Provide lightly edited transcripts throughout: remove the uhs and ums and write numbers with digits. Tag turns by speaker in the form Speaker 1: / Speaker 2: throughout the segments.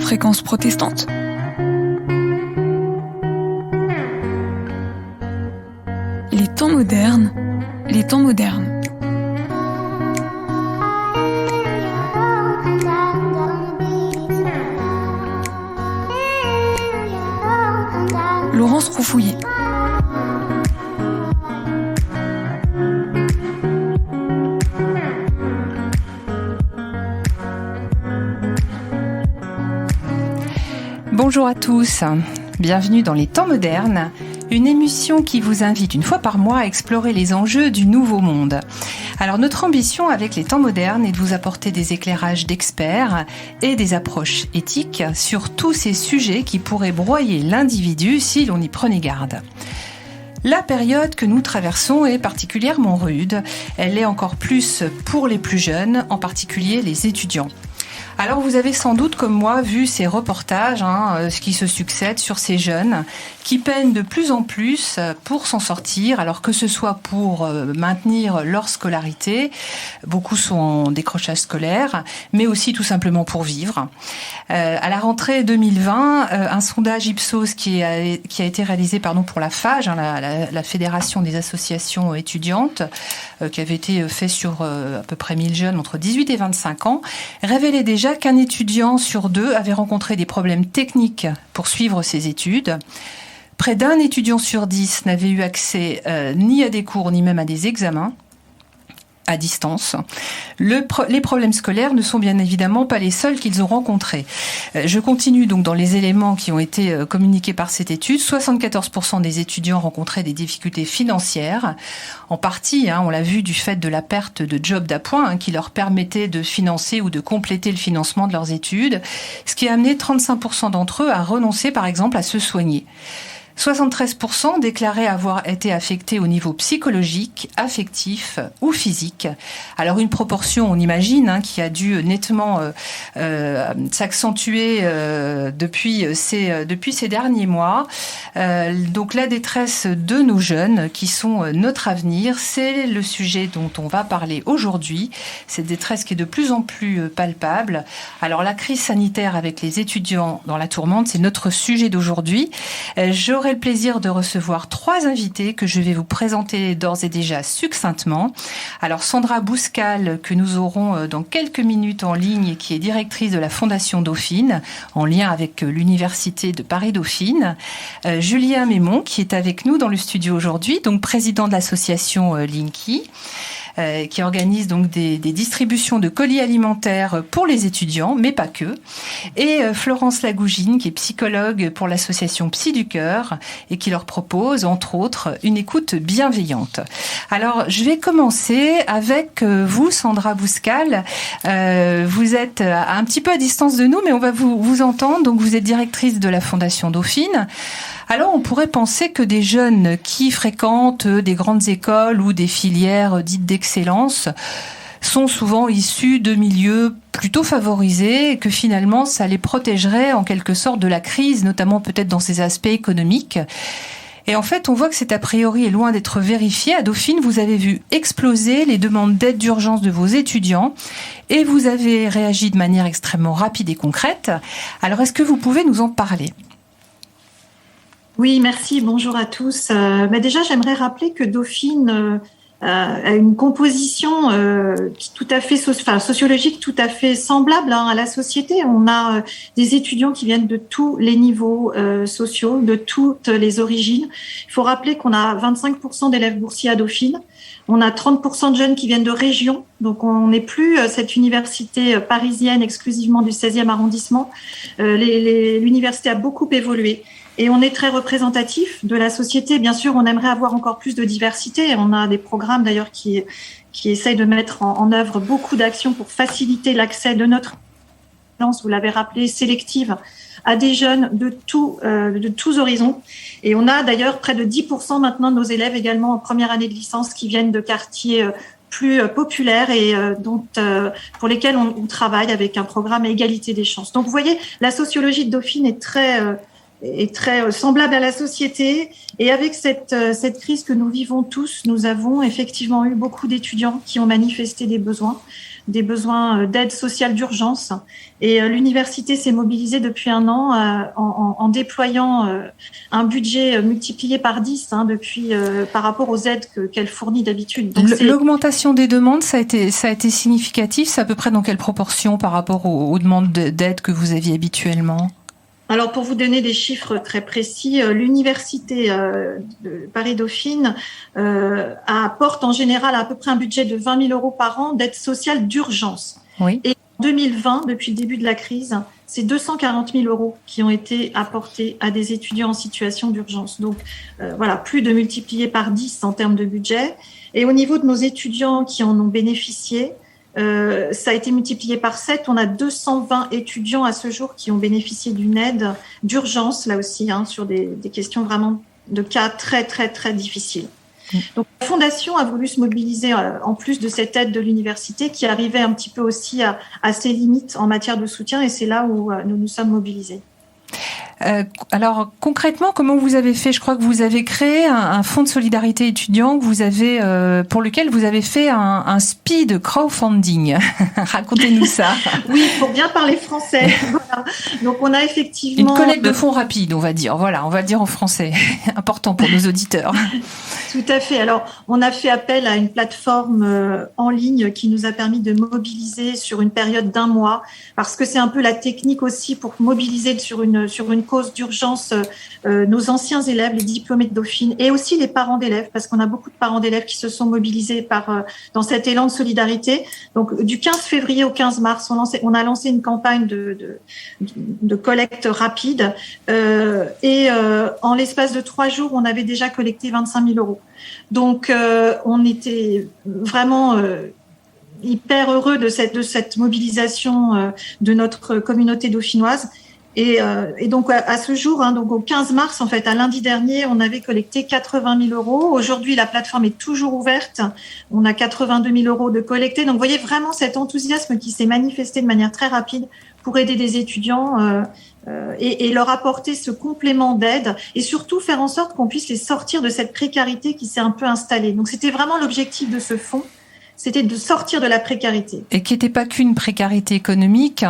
Speaker 1: Fréquence protestante. Les temps modernes, les temps modernes. Laurence Roufouillet.
Speaker 2: Bonjour à tous, bienvenue dans les temps modernes, une émission qui vous invite une fois par mois à explorer les enjeux du nouveau monde. Alors notre ambition avec les temps modernes est de vous apporter des éclairages d'experts et des approches éthiques sur tous ces sujets qui pourraient broyer l'individu si l'on y prenait garde. La période que nous traversons est particulièrement rude, elle l'est encore plus pour les plus jeunes, en particulier les étudiants. Alors vous avez sans doute comme moi vu ces reportages qui se succèdent sur ces jeunes qui peinent de plus en plus pour s'en sortir, alors que ce soit pour maintenir leur scolarité, beaucoup sont en décrochage scolaire, mais aussi tout simplement pour vivre. À la rentrée 2020, un sondage Ipsos qui a été réalisé pour la FAGE, la Fédération des associations étudiantes, qui avait été fait sur à peu près 1000 jeunes entre 18 et 25 ans, révélait déjà qu'un étudiant sur deux avait rencontré des problèmes techniques pour suivre ses études. Près d'un étudiant sur 10 n'avait eu accès ni à des cours ni même à des examens à distance. Les problèmes scolaires ne sont bien évidemment pas les seuls qu'ils ont rencontrés. Je continue donc dans les éléments qui ont été communiqués par cette étude. 74% des étudiants rencontraient des difficultés financières, en partie, on l'a vu, du fait de la perte de job d'appoint qui leur permettait de financer ou de compléter le financement de leurs études, ce qui a amené 35% d'entre eux à renoncer par exemple à se soigner. 73% déclaraient avoir été affectés au niveau psychologique, affectif ou physique. Alors une proportion, on imagine, qui a dû nettement s'accentuer depuis ces derniers mois. Donc la détresse de nos jeunes, qui sont notre avenir, c'est le sujet dont on va parler aujourd'hui. Cette détresse qui est de plus en plus palpable. Alors la crise sanitaire avec les étudiants dans la tourmente, c'est notre sujet d'aujourd'hui. J'aurai le plaisir de recevoir 3 invités que je vais vous présenter d'ores et déjà succinctement. Alors Sandra Bouscal, que nous aurons dans quelques minutes en ligne, qui est directrice de la Fondation Dauphine, en lien avec l'Université de Paris-Dauphine. Julien Mémon, qui est avec nous dans le studio aujourd'hui, donc président de l'association Linky, qui organise donc des distributions de colis alimentaires pour les étudiants, mais pas que. Et Florence Lagougine, qui est psychologue pour l'association Psy du Cœur et qui leur propose, entre autres, une écoute bienveillante. Alors, je vais commencer avec vous, Sandra Bouscal. Vous êtes un petit peu à distance de nous, mais on va vous entendre. Donc, vous êtes directrice de la Fondation Dauphine. Alors, on pourrait penser que des jeunes qui fréquentent des grandes écoles ou des filières dites d'excellence sont souvent issus de milieux plutôt favorisés et que finalement, ça les protégerait en quelque sorte de la crise, notamment peut-être dans ses aspects économiques. Et en fait, on voit que cet a priori est loin d'être vérifié. À Dauphine, vous avez vu exploser les demandes d'aide d'urgence de vos étudiants et vous avez réagi de manière extrêmement rapide et concrète. Alors, est-ce que vous pouvez nous en parler ?
Speaker 3: Oui, merci. Bonjour à tous. Déjà, j'aimerais rappeler que Dauphine a une composition tout à fait sociologique tout à fait semblable à la société. On a des étudiants qui viennent de tous les niveaux sociaux, de toutes les origines. Il faut rappeler qu'on a 25% d'élèves boursiers à Dauphine. On a 30% de jeunes qui viennent de régions. Donc, on n'est plus cette université parisienne exclusivement du 16e arrondissement. L'université a beaucoup évolué. Et on est très représentatif de la société. Bien sûr, on aimerait avoir encore plus de diversité. On a des programmes d'ailleurs qui essayent de mettre en œuvre beaucoup d'actions pour faciliter l'accès de notre audience, vous l'avez rappelé, sélective, à des jeunes de tous horizons. Et on a d'ailleurs près de 10% maintenant de nos élèves également en première année de licence qui viennent de quartiers plus populaires et pour lesquels on travaille avec un programme égalité des chances. Donc, vous voyez, la sociologie de Dauphine est très semblable à la société. Et avec cette crise que nous vivons tous, nous avons effectivement eu beaucoup d'étudiants qui ont manifesté des besoins. des besoins d'aide sociale d'urgence. Et l'université s'est mobilisée depuis 1 an en déployant un budget multiplié par 10 depuis par rapport aux aides qu'elle fournit d'habitude. Donc
Speaker 2: l'augmentation des demandes, ça a été significatif. C'est à peu près dans quelle proportion par rapport aux demandes d'aide que vous aviez habituellement ?
Speaker 3: Alors, pour vous donner des chiffres très précis, l'université de Paris-Dauphine apporte en général à peu près un budget de 20 000 euros par an d'aide sociale d'urgence.
Speaker 2: Oui.
Speaker 3: Et en 2020, depuis le début de la crise, c'est 240 000 euros qui ont été apportés à des étudiants en situation d'urgence. Donc, voilà, plus de multiplié par 10 en termes de budget. Et au niveau de nos étudiants qui en ont bénéficié, ça a été multiplié par 7. On a 220 étudiants à ce jour qui ont bénéficié d'une aide d'urgence, là aussi, sur des questions vraiment de cas très, très, très difficiles. Donc, la Fondation a voulu se mobiliser en plus de cette aide de l'université qui arrivait un petit peu aussi à ses limites en matière de soutien, et c'est là où nous nous sommes mobilisés.
Speaker 2: Alors concrètement, comment vous avez fait ? Je crois que vous avez créé un fonds de solidarité étudiant que vous avez, pour lequel vous avez fait un speed crowdfunding. Racontez-nous ça.
Speaker 3: Oui, pour bien parler français. Voilà. Donc on a effectivement
Speaker 2: une collecte de fonds rapide, on va dire. Voilà, on va le dire en français. Important pour nos auditeurs.
Speaker 3: Tout à fait. Alors, on a fait appel à une plateforme en ligne qui nous a permis de mobiliser sur une période d'1 mois, parce que c'est un peu la technique aussi pour mobiliser sur une cause d'urgence nos anciens élèves, les diplômés de Dauphine, et aussi les parents d'élèves, parce qu'on a beaucoup de parents d'élèves qui se sont mobilisés dans cet élan de solidarité. Donc, du 15 février au 15 mars, on a lancé une campagne de collecte rapide, et en l'espace de 3 jours, on avait déjà collecté 25 000 euros. Donc, on était vraiment hyper heureux de cette mobilisation de notre communauté dauphinoise. Et donc, à ce jour, donc au 15 mars, en fait, à lundi dernier, on avait collecté 80 000 euros. Aujourd'hui, la plateforme est toujours ouverte. On a 82 000 euros de collectés. Donc, vous voyez vraiment cet enthousiasme qui s'est manifesté de manière très rapide pour aider des étudiants et leur apporter ce complément d'aide et surtout faire en sorte qu'on puisse les sortir de cette précarité qui s'est un peu installée. Donc, c'était vraiment l'objectif de ce fonds. C'était de sortir de la précarité.
Speaker 2: Et qui n'était pas qu'une précarité économique.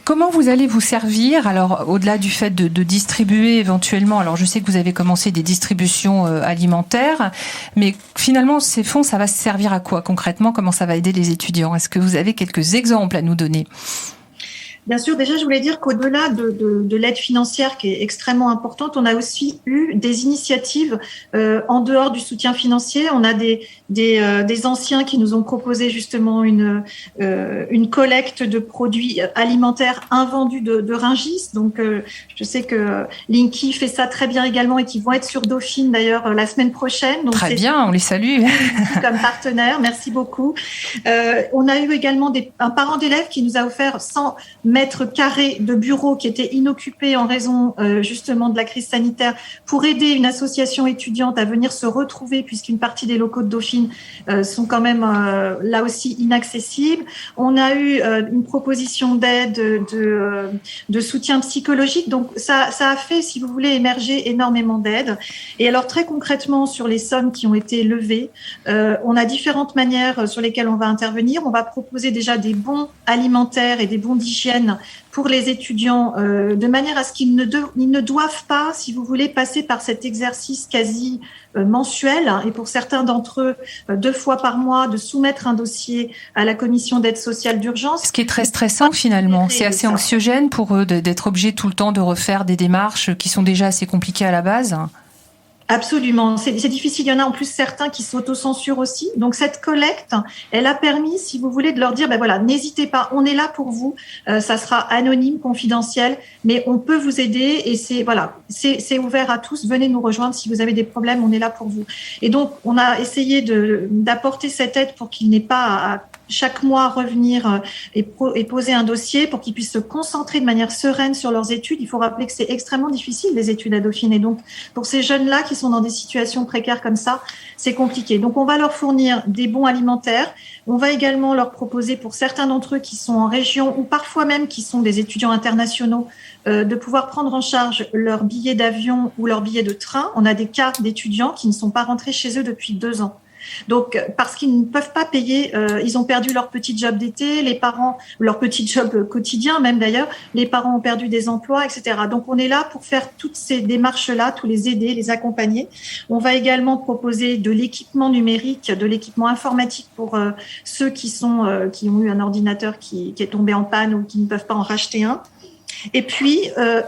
Speaker 2: Comment vous allez vous servir, alors au-delà du fait de distribuer éventuellement, alors je sais que vous avez commencé des distributions alimentaires, mais finalement ces fonds, ça va se servir à quoi concrètement ? Comment ça va aider les étudiants ? Est-ce que vous avez quelques exemples à nous donner ?
Speaker 3: Bien sûr, déjà, je voulais dire qu'au-delà de l'aide financière qui est extrêmement importante, on a aussi eu des initiatives en dehors du soutien financier. On a des anciens qui nous ont proposé justement une collecte de produits alimentaires invendus de Rungis. Donc, je sais que Linky fait ça très bien également et qui vont être sur Dauphine d'ailleurs la semaine prochaine. Donc,
Speaker 2: très bien, on les salue.
Speaker 3: Comme partenaire, merci beaucoup. On a eu également un parent d'élève qui nous a offert 100 mètres carrés de bureaux qui étaient inoccupés en raison justement de la crise sanitaire pour aider une association étudiante à venir se retrouver puisqu'une partie des locaux de Dauphine sont quand même là aussi inaccessibles. On a eu une proposition d'aide, de soutien psychologique. Donc ça a fait, si vous voulez, émerger énormément d'aides. Et alors très concrètement sur les sommes qui ont été levées, on a différentes manières sur lesquelles on va intervenir. On va proposer déjà des bons alimentaires et des bons d'hygiène pour les étudiants, de manière à ce qu'ils ne doivent pas, si vous voulez, passer par cet exercice quasi mensuel, et pour certains d'entre eux, 2 fois par mois, de soumettre un dossier à la commission d'aide sociale d'urgence.
Speaker 2: Ce qui est très stressant finalement, c'est assez anxiogène pour eux d'être obligés tout le temps de refaire des démarches qui sont déjà assez compliquées à la base.
Speaker 3: Absolument, c'est difficile. Il y en a en plus certains qui s'autocensurent aussi. Donc cette collecte, elle a permis, si vous voulez, de leur dire, ben voilà, n'hésitez pas, on est là pour vous. Ça sera anonyme, confidentiel, mais on peut vous aider et c'est ouvert à tous. Venez nous rejoindre si vous avez des problèmes, on est là pour vous. Et donc on a essayé d'apporter cette aide pour qu'il n'ait pas à chaque mois revenir et poser un dossier pour qu'ils puissent se concentrer de manière sereine sur leurs études. Il faut rappeler que c'est extrêmement difficile les études à Dauphine et donc pour ces jeunes-là qui sont dans des situations précaires comme ça, c'est compliqué. Donc on va leur fournir des bons alimentaires. On va également leur proposer pour certains d'entre eux qui sont en région ou parfois même qui sont des étudiants internationaux de pouvoir prendre en charge leur billet d'avion ou leur billet de train. On a des cas d'étudiants qui ne sont pas rentrés chez eux depuis 2 ans. Donc, parce qu'ils ne peuvent pas payer, ils ont perdu leur petit job d'été, les parents, leur petit job quotidien même d'ailleurs, les parents ont perdu des emplois, etc. Donc, on est là pour faire toutes ces démarches-là, tous les aider, les accompagner. On va également proposer de l'équipement numérique, de l'équipement informatique pour ceux qui ont eu un ordinateur qui est tombé en panne ou qui ne peuvent pas en racheter un. Et puis,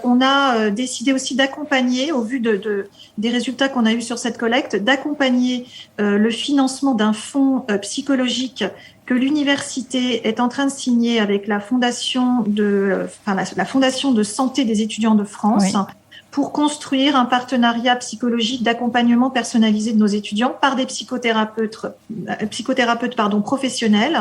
Speaker 3: on a décidé aussi d'accompagner, au vu des résultats qu'on a eus sur cette collecte, d'accompagner le financement d'un fonds psychologique que l'université est en train de signer avec la fondation la fondation de santé des étudiants de France. Oui. Pour construire un partenariat psychologique d'accompagnement personnalisé de nos étudiants par des psychothérapeutes professionnels,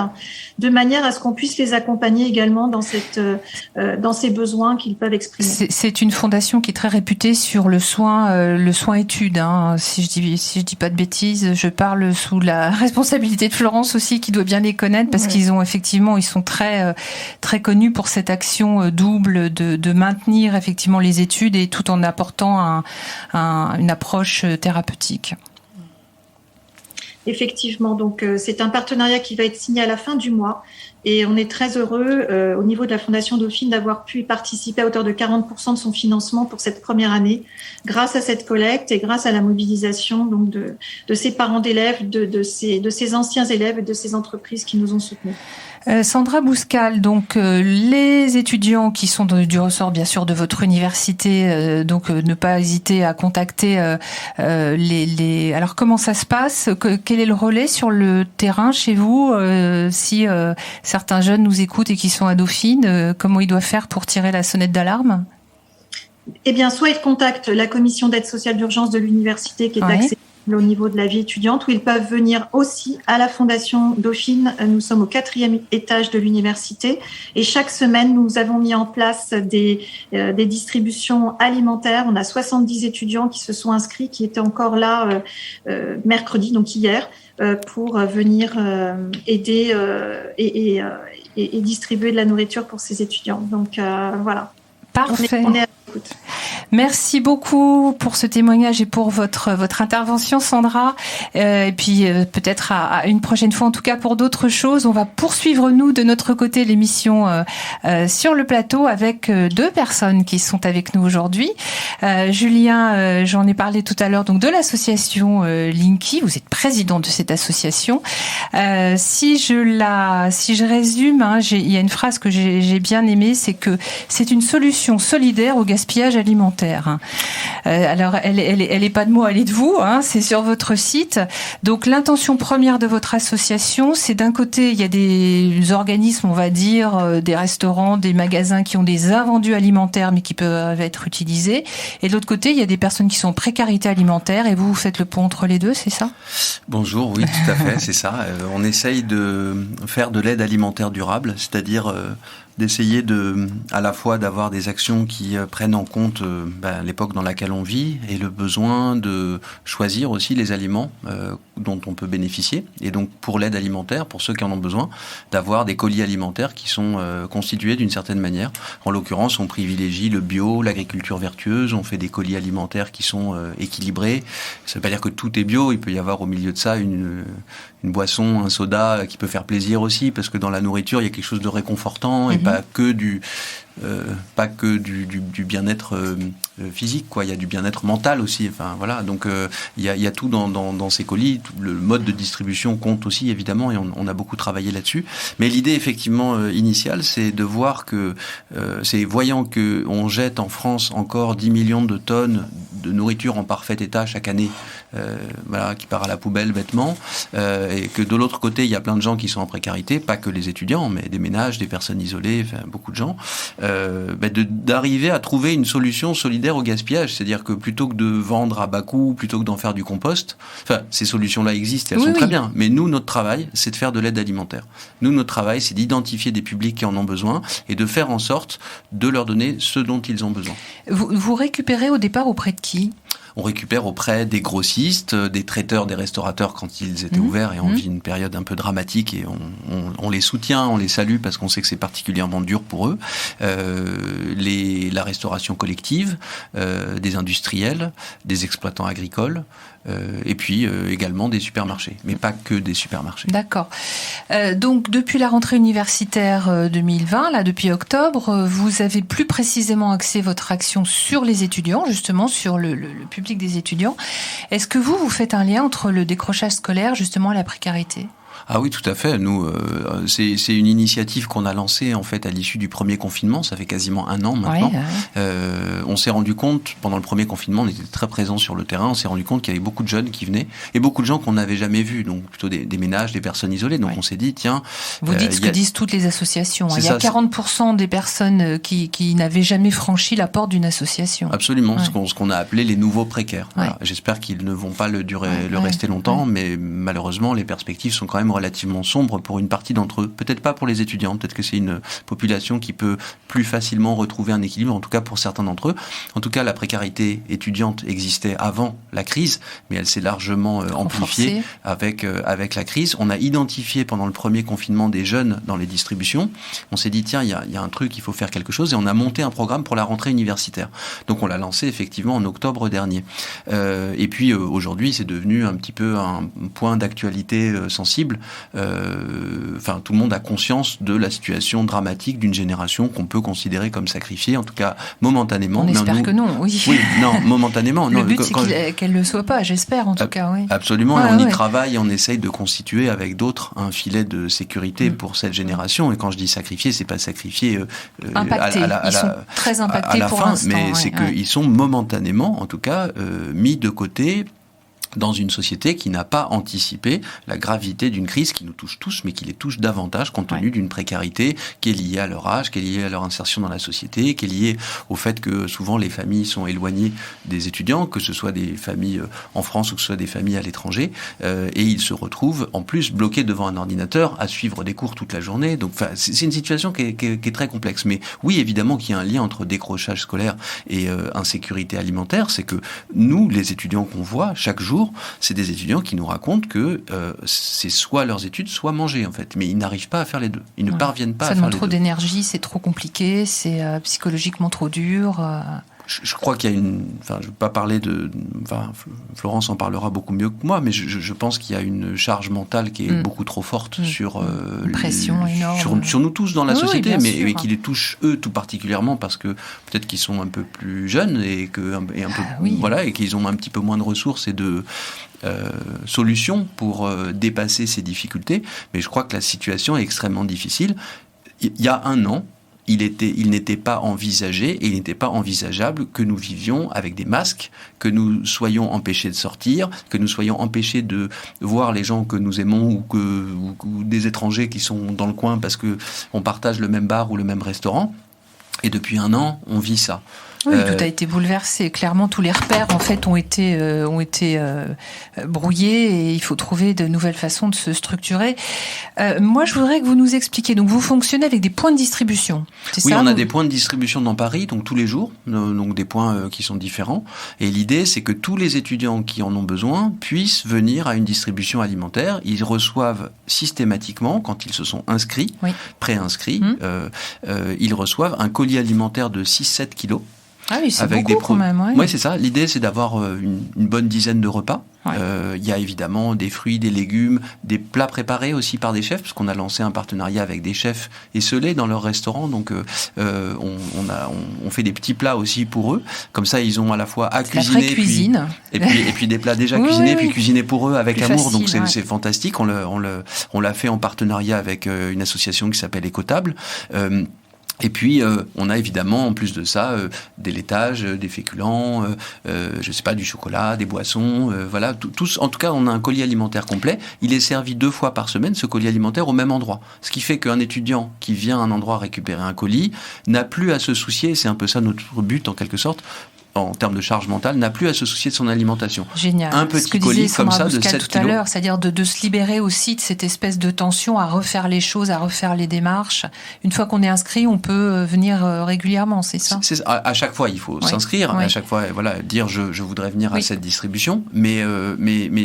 Speaker 3: de manière à ce qu'on puisse les accompagner également dans ces besoins qu'ils peuvent exprimer.
Speaker 2: C'est une fondation qui est très réputée sur le soin études. Hein. Si je dis pas de bêtises, je parle sous la responsabilité de Florence aussi, qui doit bien les connaître parce qu'ils sont très très connus pour cette action double de maintenir effectivement les études et tout en apportant une approche thérapeutique.
Speaker 3: Effectivement, donc c'est un partenariat qui va être signé à la fin du mois et on est très heureux au niveau de la Fondation Dauphine d'avoir pu participer à hauteur de 40% de son financement pour cette première année grâce à cette collecte et grâce à la mobilisation donc de ces parents d'élèves, de ces anciens élèves et de ces entreprises qui nous ont soutenus.
Speaker 2: Sandra Bouscal, donc les étudiants qui sont du ressort bien sûr de votre université, donc ne pas hésiter à contacter Alors comment ça se passe ? Quel est le relais sur le terrain chez vous ? Si certains jeunes nous écoutent et qui sont à Dauphine, comment ils doivent faire pour tirer la sonnette d'alarme ?
Speaker 3: Eh bien, soit ils contactent la commission d'aide sociale d'urgence de l'université qui est accessible au niveau de la vie étudiante, où ils peuvent venir aussi à la Fondation Dauphine. Nous sommes au 4e étage de l'université et chaque semaine, nous avons mis en place des distributions alimentaires. On a 70 étudiants qui se sont inscrits, qui étaient encore là mercredi, donc hier, pour venir aider et distribuer de la nourriture pour ces étudiants. Donc voilà.
Speaker 2: Parfait.
Speaker 3: On est à l'écoute.
Speaker 2: Merci beaucoup pour ce témoignage et pour votre intervention, Sandra. Et puis peut-être à une prochaine fois, en tout cas pour d'autres choses. On va poursuivre, nous, de notre côté, l'émission sur le plateau avec deux personnes qui sont avec nous aujourd'hui. Julien, j'en ai parlé tout à l'heure, donc de l'association Linky. Vous êtes président de cette association. Si je résume, hein, il y a une phrase que j'ai bien aimée, c'est que c'est une solution solidaire au gaspillage alimentaire. Alors, elle est pas de moi, elle est de vous, hein, c'est sur votre site. Donc, l'intention première de votre association, c'est d'un côté, il y a des organismes, on va dire, des restaurants, des magasins qui ont des invendus alimentaires, mais qui peuvent être utilisés. Et de l'autre côté, il y a des personnes qui sont en précarité alimentaire, et vous faites le pont entre les deux, c'est ça ?
Speaker 4: Bonjour, oui, tout à fait, c'est ça. On essaye de faire de l'aide alimentaire durable, c'est-à-dire d'essayer à la fois d'avoir des actions qui prennent en compte l'époque dans laquelle on vit et le besoin de choisir aussi les aliments dont on peut bénéficier. Et donc pour l'aide alimentaire, pour ceux qui en ont besoin, d'avoir des colis alimentaires qui sont constitués d'une certaine manière. En l'occurrence, on privilégie le bio, l'agriculture vertueuse, on fait des colis alimentaires qui sont équilibrés. Ça ne veut pas dire que tout est bio, il peut y avoir au milieu de ça une boisson, un soda qui peut faire plaisir aussi, parce que dans la nourriture, il y a quelque chose de réconfortant et pas que du bien-être physique, quoi. Il y a du bien-être mental aussi. Enfin voilà, donc il y a tout dans ces colis. Le mode de distribution compte aussi évidemment, et on a beaucoup travaillé là-dessus. Mais l'idée effectivement initiale, c'est de voir que c'est voyant que on jette en France encore 10 millions de tonnes de nourriture en parfait état chaque année, qui part à la poubelle bêtement, et que de l'autre côté il y a plein de gens qui sont en précarité, pas que les étudiants, mais des ménages, des personnes isolées, enfin, beaucoup de gens. D'arriver à trouver une solution solidaire au gaspillage, c'est-à-dire que plutôt que de vendre à bas coût, plutôt que d'en faire du compost, enfin ces solutions-là existent, elles sont très bien, mais nous notre travail c'est de faire de l'aide alimentaire. Nous notre travail c'est d'identifier des publics qui en ont besoin et de faire en sorte de leur donner ce dont ils ont besoin.
Speaker 2: Vous récupérez au départ auprès de qui ?
Speaker 4: On récupère auprès des grossistes, des traiteurs, des restaurateurs quand ils étaient ouverts, et on vit une période un peu dramatique et on les soutient, on les salue parce qu'on sait que c'est particulièrement dur pour eux. La restauration collective, des industriels, des exploitants agricoles, Et puis également des supermarchés, mais pas que des supermarchés.
Speaker 2: D'accord. Donc depuis la rentrée universitaire 2020, là depuis octobre, vous avez plus précisément axé votre action sur les étudiants, justement sur le public des étudiants. Est-ce que vous faites un lien entre le décrochage scolaire justement et la précarité ?
Speaker 4: Ah oui, tout à fait. Nous, c'est une initiative qu'on a lancée en fait à l'issue du premier confinement. Ça fait quasiment 1 an maintenant. On s'est rendu compte, pendant le premier confinement, on était très présents sur le terrain. On s'est rendu compte qu'il y avait beaucoup de jeunes qui venaient et beaucoup de gens qu'on n'avait jamais vus. Donc plutôt des ménages, des personnes isolées. Donc on s'est dit, tiens...
Speaker 2: Vous dites ce que disent toutes les associations. Il y a 40% des personnes qui n'avaient jamais franchi la porte d'une association.
Speaker 4: Absolument. Ce qu'on a appelé les nouveaux précaires. Voilà. J'espère qu'ils ne vont pas le rester longtemps, mais malheureusement, les perspectives sont quand même relativement sombre pour une partie d'entre eux. Peut-être pas pour les étudiants, peut-être que c'est une population qui peut plus facilement retrouver un équilibre, en tout cas pour certains d'entre eux. En tout cas, la précarité étudiante existait avant la crise, mais elle s'est largement amplifiée avec la crise. On a identifié pendant le premier confinement des jeunes dans les distributions. On s'est dit, tiens, il y a un truc, il faut faire quelque chose, et on a monté un programme pour la rentrée universitaire. Donc on l'a lancé effectivement en octobre dernier. Et puis aujourd'hui, c'est devenu un petit peu un point d'actualité sensible. Tout le monde a conscience de la situation dramatique d'une génération qu'on peut considérer comme sacrifiée, en tout cas momentanément.
Speaker 2: On espère que non, oui.
Speaker 4: Oui, non, momentanément.
Speaker 2: Le but, c'est qu'elle ne le soit pas, j'espère, en tout cas, oui.
Speaker 4: Absolument, et on y travaille, et on essaye de constituer avec d'autres un filet de sécurité pour cette génération. Et quand je dis sacrifié, c'est pas sacrifié
Speaker 2: impactés. Ils sont très impactés pour l'instant.
Speaker 4: Mais c'est qu'ils sont momentanément, en tout cas, mis de côté dans une société qui n'a pas anticipé la gravité d'une crise qui nous touche tous, mais qui les touche davantage compte tenu d'une précarité qui est liée à leur âge, qui est liée à leur insertion dans la société, qui est liée au fait que souvent les familles sont éloignées des étudiants, que ce soit des familles en France ou que ce soit des familles à l'étranger, et ils se retrouvent en plus bloqués devant un ordinateur à suivre des cours toute la journée. Donc c'est une situation qui est très complexe. Mais oui, évidemment qu'il y a un lien entre décrochage scolaire et insécurité alimentaire. C'est que nous, les étudiants qu'on voit chaque jour, c'est des étudiants qui nous racontent que c'est soit leurs études, soit manger, en fait. Mais ils n'arrivent pas à faire les deux. Ils ne parviennent pas à faire les deux.
Speaker 2: Ça demande trop d'énergie, c'est trop compliqué, c'est psychologiquement trop dur.
Speaker 4: Je crois qu'il y a une... Enfin, je ne veux pas parler de... Enfin, Florence en parlera beaucoup mieux que moi, mais je pense qu'il y a une charge mentale qui est beaucoup trop forte sur...
Speaker 2: une pression énorme.
Speaker 4: Sur nous tous dans la société, mais qui les touche eux tout particulièrement parce que peut-être qu'ils sont un peu plus jeunes et qu'ils ont un petit peu moins de ressources et de... solutions pour dépasser ces difficultés. Mais je crois que la situation est extrêmement difficile. Il y a 1 an, il n'était pas envisagé et il n'était pas envisageable que nous vivions avec des masques, que nous soyons empêchés de sortir, que nous soyons empêchés de voir les gens que nous aimons ou des étrangers qui sont dans le coin parce que on partage le même bar ou le même restaurant. Et depuis 1 an, on vit ça.
Speaker 2: Oui, tout a été bouleversé. Clairement, tous les repères en fait ont été brouillés et il faut trouver de nouvelles façons de se structurer. Moi, je voudrais que vous nous expliquiez. Donc, vous fonctionnez avec des points de distribution.
Speaker 4: Oui, on a des points de distribution dans Paris, donc tous les jours, donc des points qui sont différents. Et l'idée, c'est que tous les étudiants qui en ont besoin puissent venir à une distribution alimentaire. Ils reçoivent systématiquement, quand ils se sont inscrits, préinscrits, ils reçoivent un colis alimentaire de 6-7 kilos.
Speaker 2: Ah oui, c'est beaucoup quand même.
Speaker 4: Oui, c'est ça. L'idée, c'est d'avoir une bonne dizaine de repas. Il y a évidemment des fruits, des légumes, des plats préparés aussi par des chefs, parce qu'on a lancé un partenariat avec des chefs esselés dans leur restaurant. Donc, on fait des petits plats aussi pour eux. Comme ça, ils ont à la fois à cuisiner, et puis des plats déjà cuisinés, puis cuisinés pour eux avec amour. Donc, c'est fantastique. On l'a fait en partenariat avec une association qui s'appelle Écotable. Et puis, on a évidemment, en plus de ça, des laitages, des féculents, je sais pas, du chocolat, des boissons, voilà. Tous, en tout cas, on a un colis alimentaire complet. Il est servi 2 fois par semaine, ce colis alimentaire, au même endroit. Ce qui fait qu'un étudiant qui vient à un endroit récupérer un colis n'a plus à se soucier, c'est un peu ça notre but en quelque sorte, en termes de charge mentale, n'a plus à se soucier de son alimentation.
Speaker 2: Génial.
Speaker 4: Un petit colis comme ça de 7 kilos.
Speaker 2: Tout à l'heure, c'est-à-dire de se libérer aussi de cette espèce de tension à refaire les choses, à refaire les démarches. Une fois qu'on est inscrit, on peut venir régulièrement, c'est ça ?
Speaker 4: À chaque fois, il faut s'inscrire. À chaque fois, dire je voudrais venir à cette distribution. Mais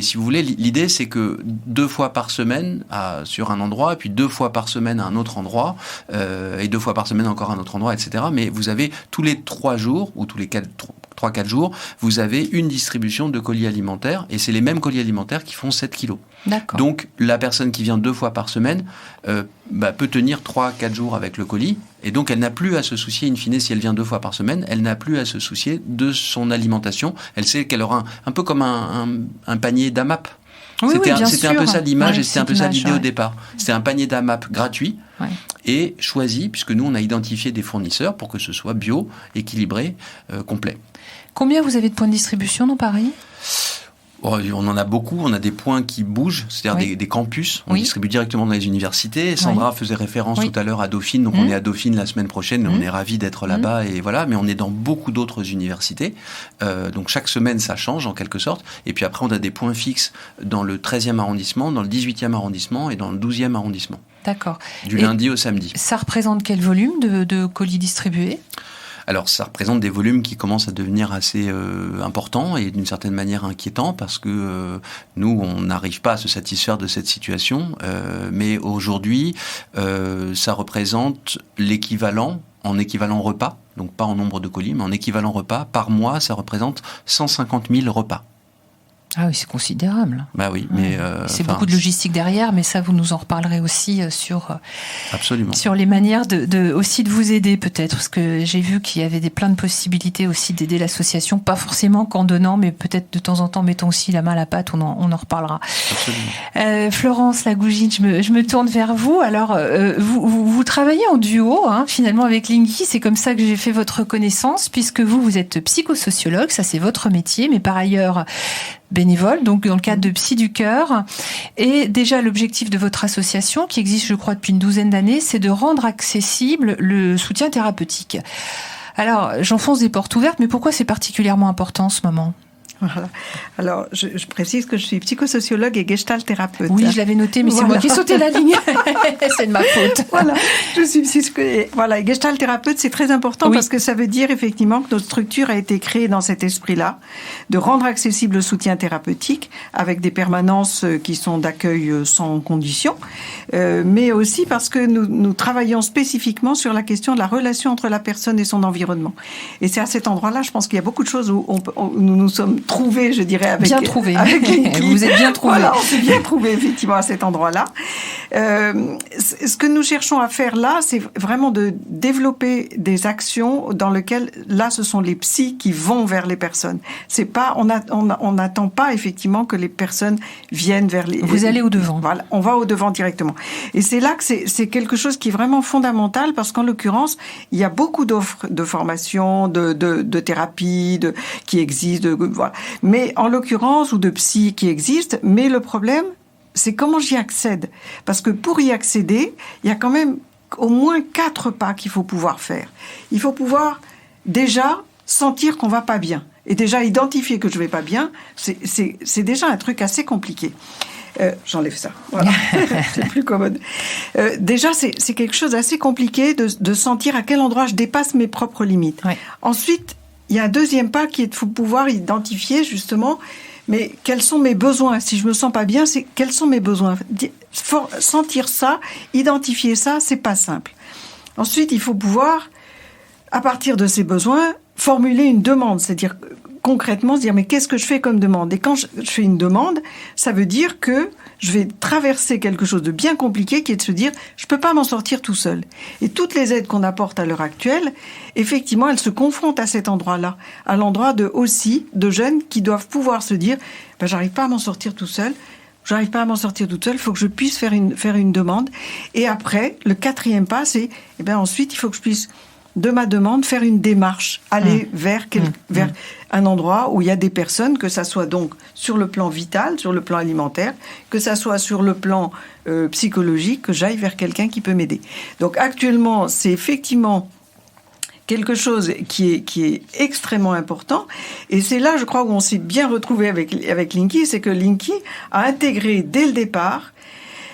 Speaker 4: si vous voulez, l'idée, c'est que 2 fois par semaine sur un endroit, et puis 2 fois par semaine à un autre endroit, et 2 fois par semaine encore à un autre endroit, etc. Mais vous avez tous les 3 jours, ou tous les 4 3-4 jours, vous avez une distribution de colis alimentaires, et c'est les mêmes colis alimentaires qui font 7 kilos.
Speaker 2: D'accord.
Speaker 4: Donc, la personne qui vient 2 fois par semaine peut tenir 3-4 jours avec le colis, et donc elle n'a plus à se soucier, in fine, si elle vient 2 fois par semaine, elle n'a plus à se soucier de son alimentation. Elle sait qu'elle aura un peu comme un panier d'AMAP.
Speaker 2: Oui,
Speaker 4: c'était un peu ça l'image, et c'était un peu ça l'idée au départ.
Speaker 2: Ouais.
Speaker 4: C'était un panier d'AMAP gratuit et choisi, puisque nous, on a identifié des fournisseurs pour que ce soit bio, équilibré, complet.
Speaker 2: Combien vous avez de points de distribution dans Paris ?
Speaker 4: On en a beaucoup, on a des points qui bougent, c'est-à-dire des campus. On distribue directement dans les universités. Sandra faisait référence tout à l'heure à Dauphine, donc on est à Dauphine la semaine prochaine, on est ravis d'être là-bas, et voilà. Mais on est dans beaucoup d'autres universités, donc chaque semaine ça change en quelque sorte. Et puis après on a des points fixes dans le 13e arrondissement, dans le 18e arrondissement et dans le 12e arrondissement.
Speaker 2: D'accord.
Speaker 4: Du lundi au samedi.
Speaker 2: Ça représente quel volume de colis distribués ?
Speaker 4: Alors, ça représente des volumes qui commencent à devenir assez importants et d'une certaine manière inquiétants, parce que nous, on n'arrive pas à se satisfaire de cette situation. Mais aujourd'hui, ça représente l'équivalent, en équivalent repas, donc pas en nombre de colis, mais en équivalent repas, par mois, ça représente 150 000 repas.
Speaker 2: Ah oui, c'est considérable.
Speaker 4: Bah oui, mais
Speaker 2: c'est beaucoup de logistique derrière, mais ça, vous nous en reparlerez aussi sur les manières aussi de vous aider peut-être, parce que j'ai vu qu'il y avait plein de possibilités aussi d'aider l'association, pas forcément qu'en donnant, mais peut-être de temps en temps mettons aussi la main à la pâte. On en reparlera. Absolument. Florence Lagougine, je me tourne vers vous. Alors, vous travaillez en duo, finalement avec Linky. C'est comme ça que j'ai fait votre connaissance, puisque vous êtes psychosociologue, ça c'est votre métier, mais par ailleurs bénévole, donc dans le cadre de Psy du Cœur. Et déjà, l'objectif de votre association, qui existe, je crois, depuis une douzaine d'années, c'est de rendre accessible le soutien thérapeutique. Alors, j'enfonce des portes ouvertes, mais pourquoi c'est particulièrement important en ce moment ?
Speaker 5: Voilà. Alors, je précise que je suis psychosociologue et gestalt thérapeute.
Speaker 2: Oui, je l'avais noté, mais c'est moi qui ai sauté la ligne. C'est de ma faute.
Speaker 5: Voilà, je suis et gestalt thérapeute, c'est très important parce que ça veut dire effectivement que notre structure a été créée dans cet esprit-là, de rendre accessible le soutien thérapeutique avec des permanences qui sont d'accueil sans condition, mais aussi parce que nous travaillons spécifiquement sur la question de la relation entre la personne et son environnement. Et c'est à cet endroit-là, je pense qu'il y a beaucoup de choses où nous nous sommes trouvé, je dirais, avec
Speaker 2: bien trouvé.
Speaker 5: Vous
Speaker 2: êtes bien trouvé.
Speaker 5: Voilà, on s'est bien trouvé effectivement à cet endroit-là. Ce que nous cherchons à faire là, c'est vraiment de développer des actions dans lesquelles, là, ce sont les psys qui vont vers les personnes. C'est pas, on n'attend pas effectivement que les personnes viennent vers les.
Speaker 2: Vous allez au devant.
Speaker 5: Voilà, on va au devant directement. Et c'est là que c'est quelque chose qui est vraiment fondamental, parce qu'en l'occurrence, il y a beaucoup d'offres de formation, de thérapie, qui existent. Voilà. Mais en l'occurrence, ou de psy qui existent, mais le problème, c'est comment j'y accède. Parce que pour y accéder, il y a quand même au moins 4 pas qu'il faut pouvoir faire. Il faut pouvoir déjà sentir qu'on va pas bien. Et déjà identifier que je vais pas bien, c'est déjà un truc assez compliqué. J'enlève ça. Voilà. C'est plus commode. Déjà, c'est quelque chose d'assez compliqué de sentir à quel endroit je dépasse mes propres limites. Ouais. Ensuite, il y a un deuxième pas qui est de pouvoir identifier justement, mais quels sont mes besoins ? Si je me sens pas bien, c'est quels sont mes besoins ? Sentir ça, identifier ça, c'est pas simple. Ensuite, il faut pouvoir, à partir de ces besoins, formuler une demande, c'est-à-dire concrètement se dire mais qu'est-ce que je fais comme demande ? Et quand je fais une demande, ça veut dire que je vais traverser quelque chose de bien compliqué qui est de se dire je peux pas m'en sortir tout seul. Et toutes les aides qu'on apporte à l'heure actuelle, effectivement, elles se confrontent à cet endroit-là, à l'endroit de jeunes qui doivent pouvoir se dire j'arrive pas à m'en sortir tout seul. J'arrive pas à m'en sortir toute seule, il faut que je puisse faire une demande. Et après, le 4e pas, c'est ensuite, il faut que je puisse de ma demande, faire une démarche, aller vers un endroit où il y a des personnes, que ça soit donc sur le plan vital, sur le plan alimentaire, que ça soit sur le plan psychologique, que j'aille vers quelqu'un qui peut m'aider. Donc actuellement, c'est effectivement quelque chose qui est extrêmement important. Et c'est là, je crois, où on s'est bien retrouvé avec Linky, c'est que Linky a intégré dès le départ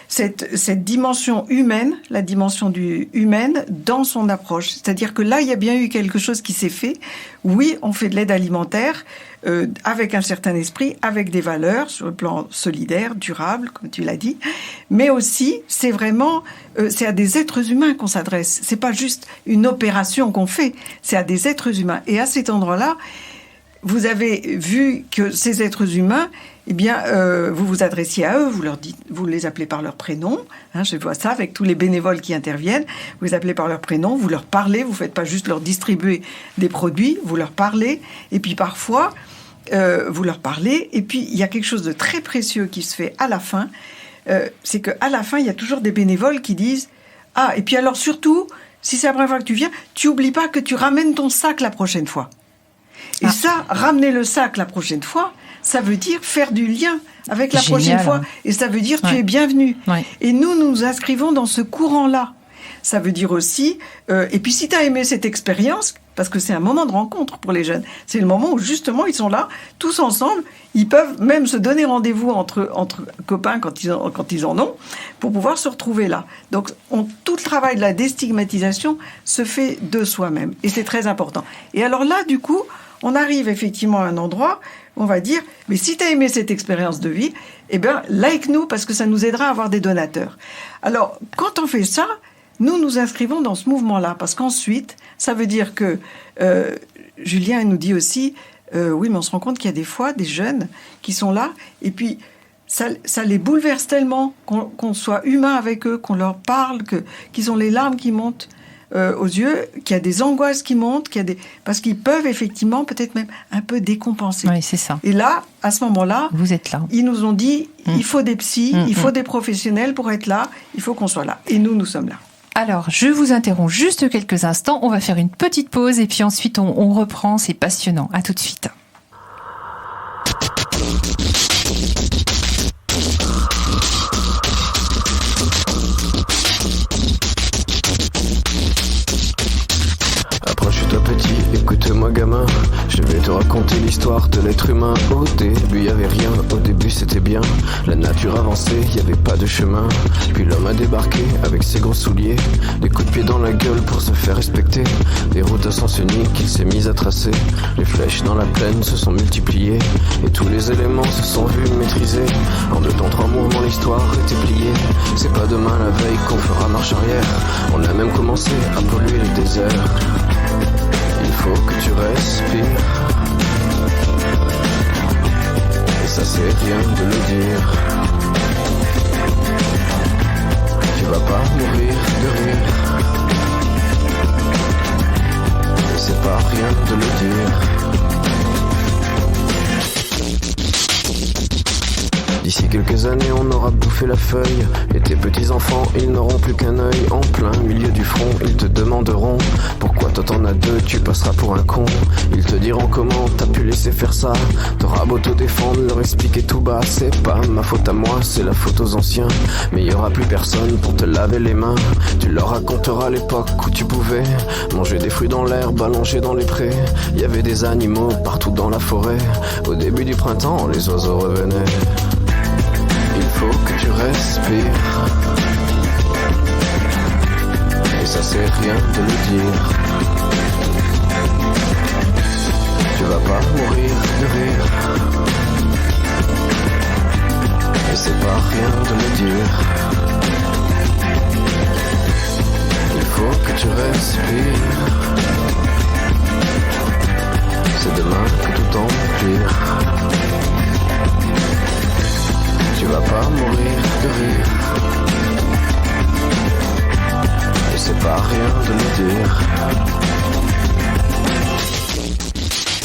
Speaker 5: cette dimension humaine, la dimension humaine dans son approche. C'est-à-dire que là, il y a bien eu quelque chose qui s'est fait. Oui, on fait de l'aide alimentaire avec un certain esprit, avec des valeurs sur le plan solidaire, durable, comme tu l'as dit. Mais aussi, c'est vraiment, c'est à des êtres humains qu'on s'adresse. C'est pas juste une opération qu'on fait, c'est à des êtres humains. Et à cet endroit-là, vous avez vu que ces êtres humains, eh bien, vous vous adressiez à eux, vous les appelez par leur prénom. Je vois ça avec tous les bénévoles qui interviennent. Vous les appelez par leur prénom, vous leur parlez. Vous faites pas juste leur distribuer des produits, vous leur parlez. Et puis parfois, vous leur parlez. Et puis il y a quelque chose de très précieux qui se fait à la fin. C'est que à la fin, il y a toujours des bénévoles qui disent et puis alors surtout, si c'est la première fois que tu viens, tu oublies pas que tu ramènes ton sac la prochaine fois. Et ça, ramener le sac la prochaine fois, ça veut dire faire du lien avec la prochaine fois. Et ça veut dire tu es bienvenu. Ouais. Et nous nous inscrivons dans ce courant-là. Ça veut dire aussi... et puis si tu as aimé cette expérience, parce que c'est un moment de rencontre pour les jeunes, c'est le moment où justement ils sont là, tous ensemble, ils peuvent même se donner rendez-vous entre copains quand ils en ont, pour pouvoir se retrouver là. Donc tout le travail de la déstigmatisation se fait de soi-même. Et c'est très important. Et alors là, du coup, on arrive effectivement à un endroit où on va dire, mais si tu as aimé cette expérience de vie, eh bien, like-nous, parce que ça nous aidera à avoir des donateurs. Alors, quand on fait ça, nous nous inscrivons dans ce mouvement-là, parce qu'ensuite, ça veut dire que Julien nous dit aussi, oui, mais on se rend compte qu'il y a des fois des jeunes qui sont là, et puis ça les bouleverse tellement qu'on soit humain avec eux, qu'on leur parle, qu'ils ont les larmes qui montent aux yeux, qu'il y a des angoisses qui montent, parce qu'ils peuvent effectivement peut-être même un peu décompenser.
Speaker 2: Oui, c'est ça.
Speaker 5: Et là, à ce moment-là,
Speaker 2: vous êtes là.
Speaker 5: Ils nous ont dit, il faut des psys, il faut des professionnels pour être là, il faut qu'on soit là. Et nous sommes là.
Speaker 2: Alors, je vous interromps juste quelques instants. On va faire une petite pause et puis ensuite on reprend. C'est passionnant. À tout de suite.
Speaker 6: Approche-toi petit, écoute-moi gamin. Je vais te raconter l'histoire de l'être humain. Au début y avait rien, au début c'était bien. La nature avançait, y avait pas de chemin. Puis l'homme a débarqué avec ses gros souliers, des coups de pied dans la gueule pour se faire respecter. Des routes à sens unique qu'il s'est mis à tracer. Les flèches dans la plaine se sont multipliées, et tous les éléments se sont vus maîtrisés. En 2 temps 3 mouvements l'histoire était pliée. C'est pas demain la veille qu'on fera marche arrière. On a même commencé à polluer les déserts. Il faut que tu respires, et ça c'est rien de le dire. Tu vas pas mourir de rire, et c'est pas rien de le dire. D'ici quelques années on aura bouffé la feuille, et tes petits enfants ils n'auront plus qu'un œil. En plein milieu du front ils te demanderont pourquoi toi t'en as 2, tu passeras pour un con. Ils te diront comment t'as pu laisser faire ça. T'auras beau te défendre, leur expliquer tout bas, c'est pas ma faute à moi, c'est la faute aux anciens. Mais y aura plus personne pour te laver les mains. Tu leur raconteras l'époque où tu pouvais manger des fruits dans l'herbe, allongés dans les prés. Y avait des animaux partout dans la forêt. Au début du printemps les oiseaux revenaient. Il faut que tu respires, et ça c'est rien de le dire. Tu vas pas mourir de rire, et c'est pas rien de le dire. Il faut que tu respires, c'est demain que tout empire. Tu vas pas mourir de rire, et c'est pas rien de le dire.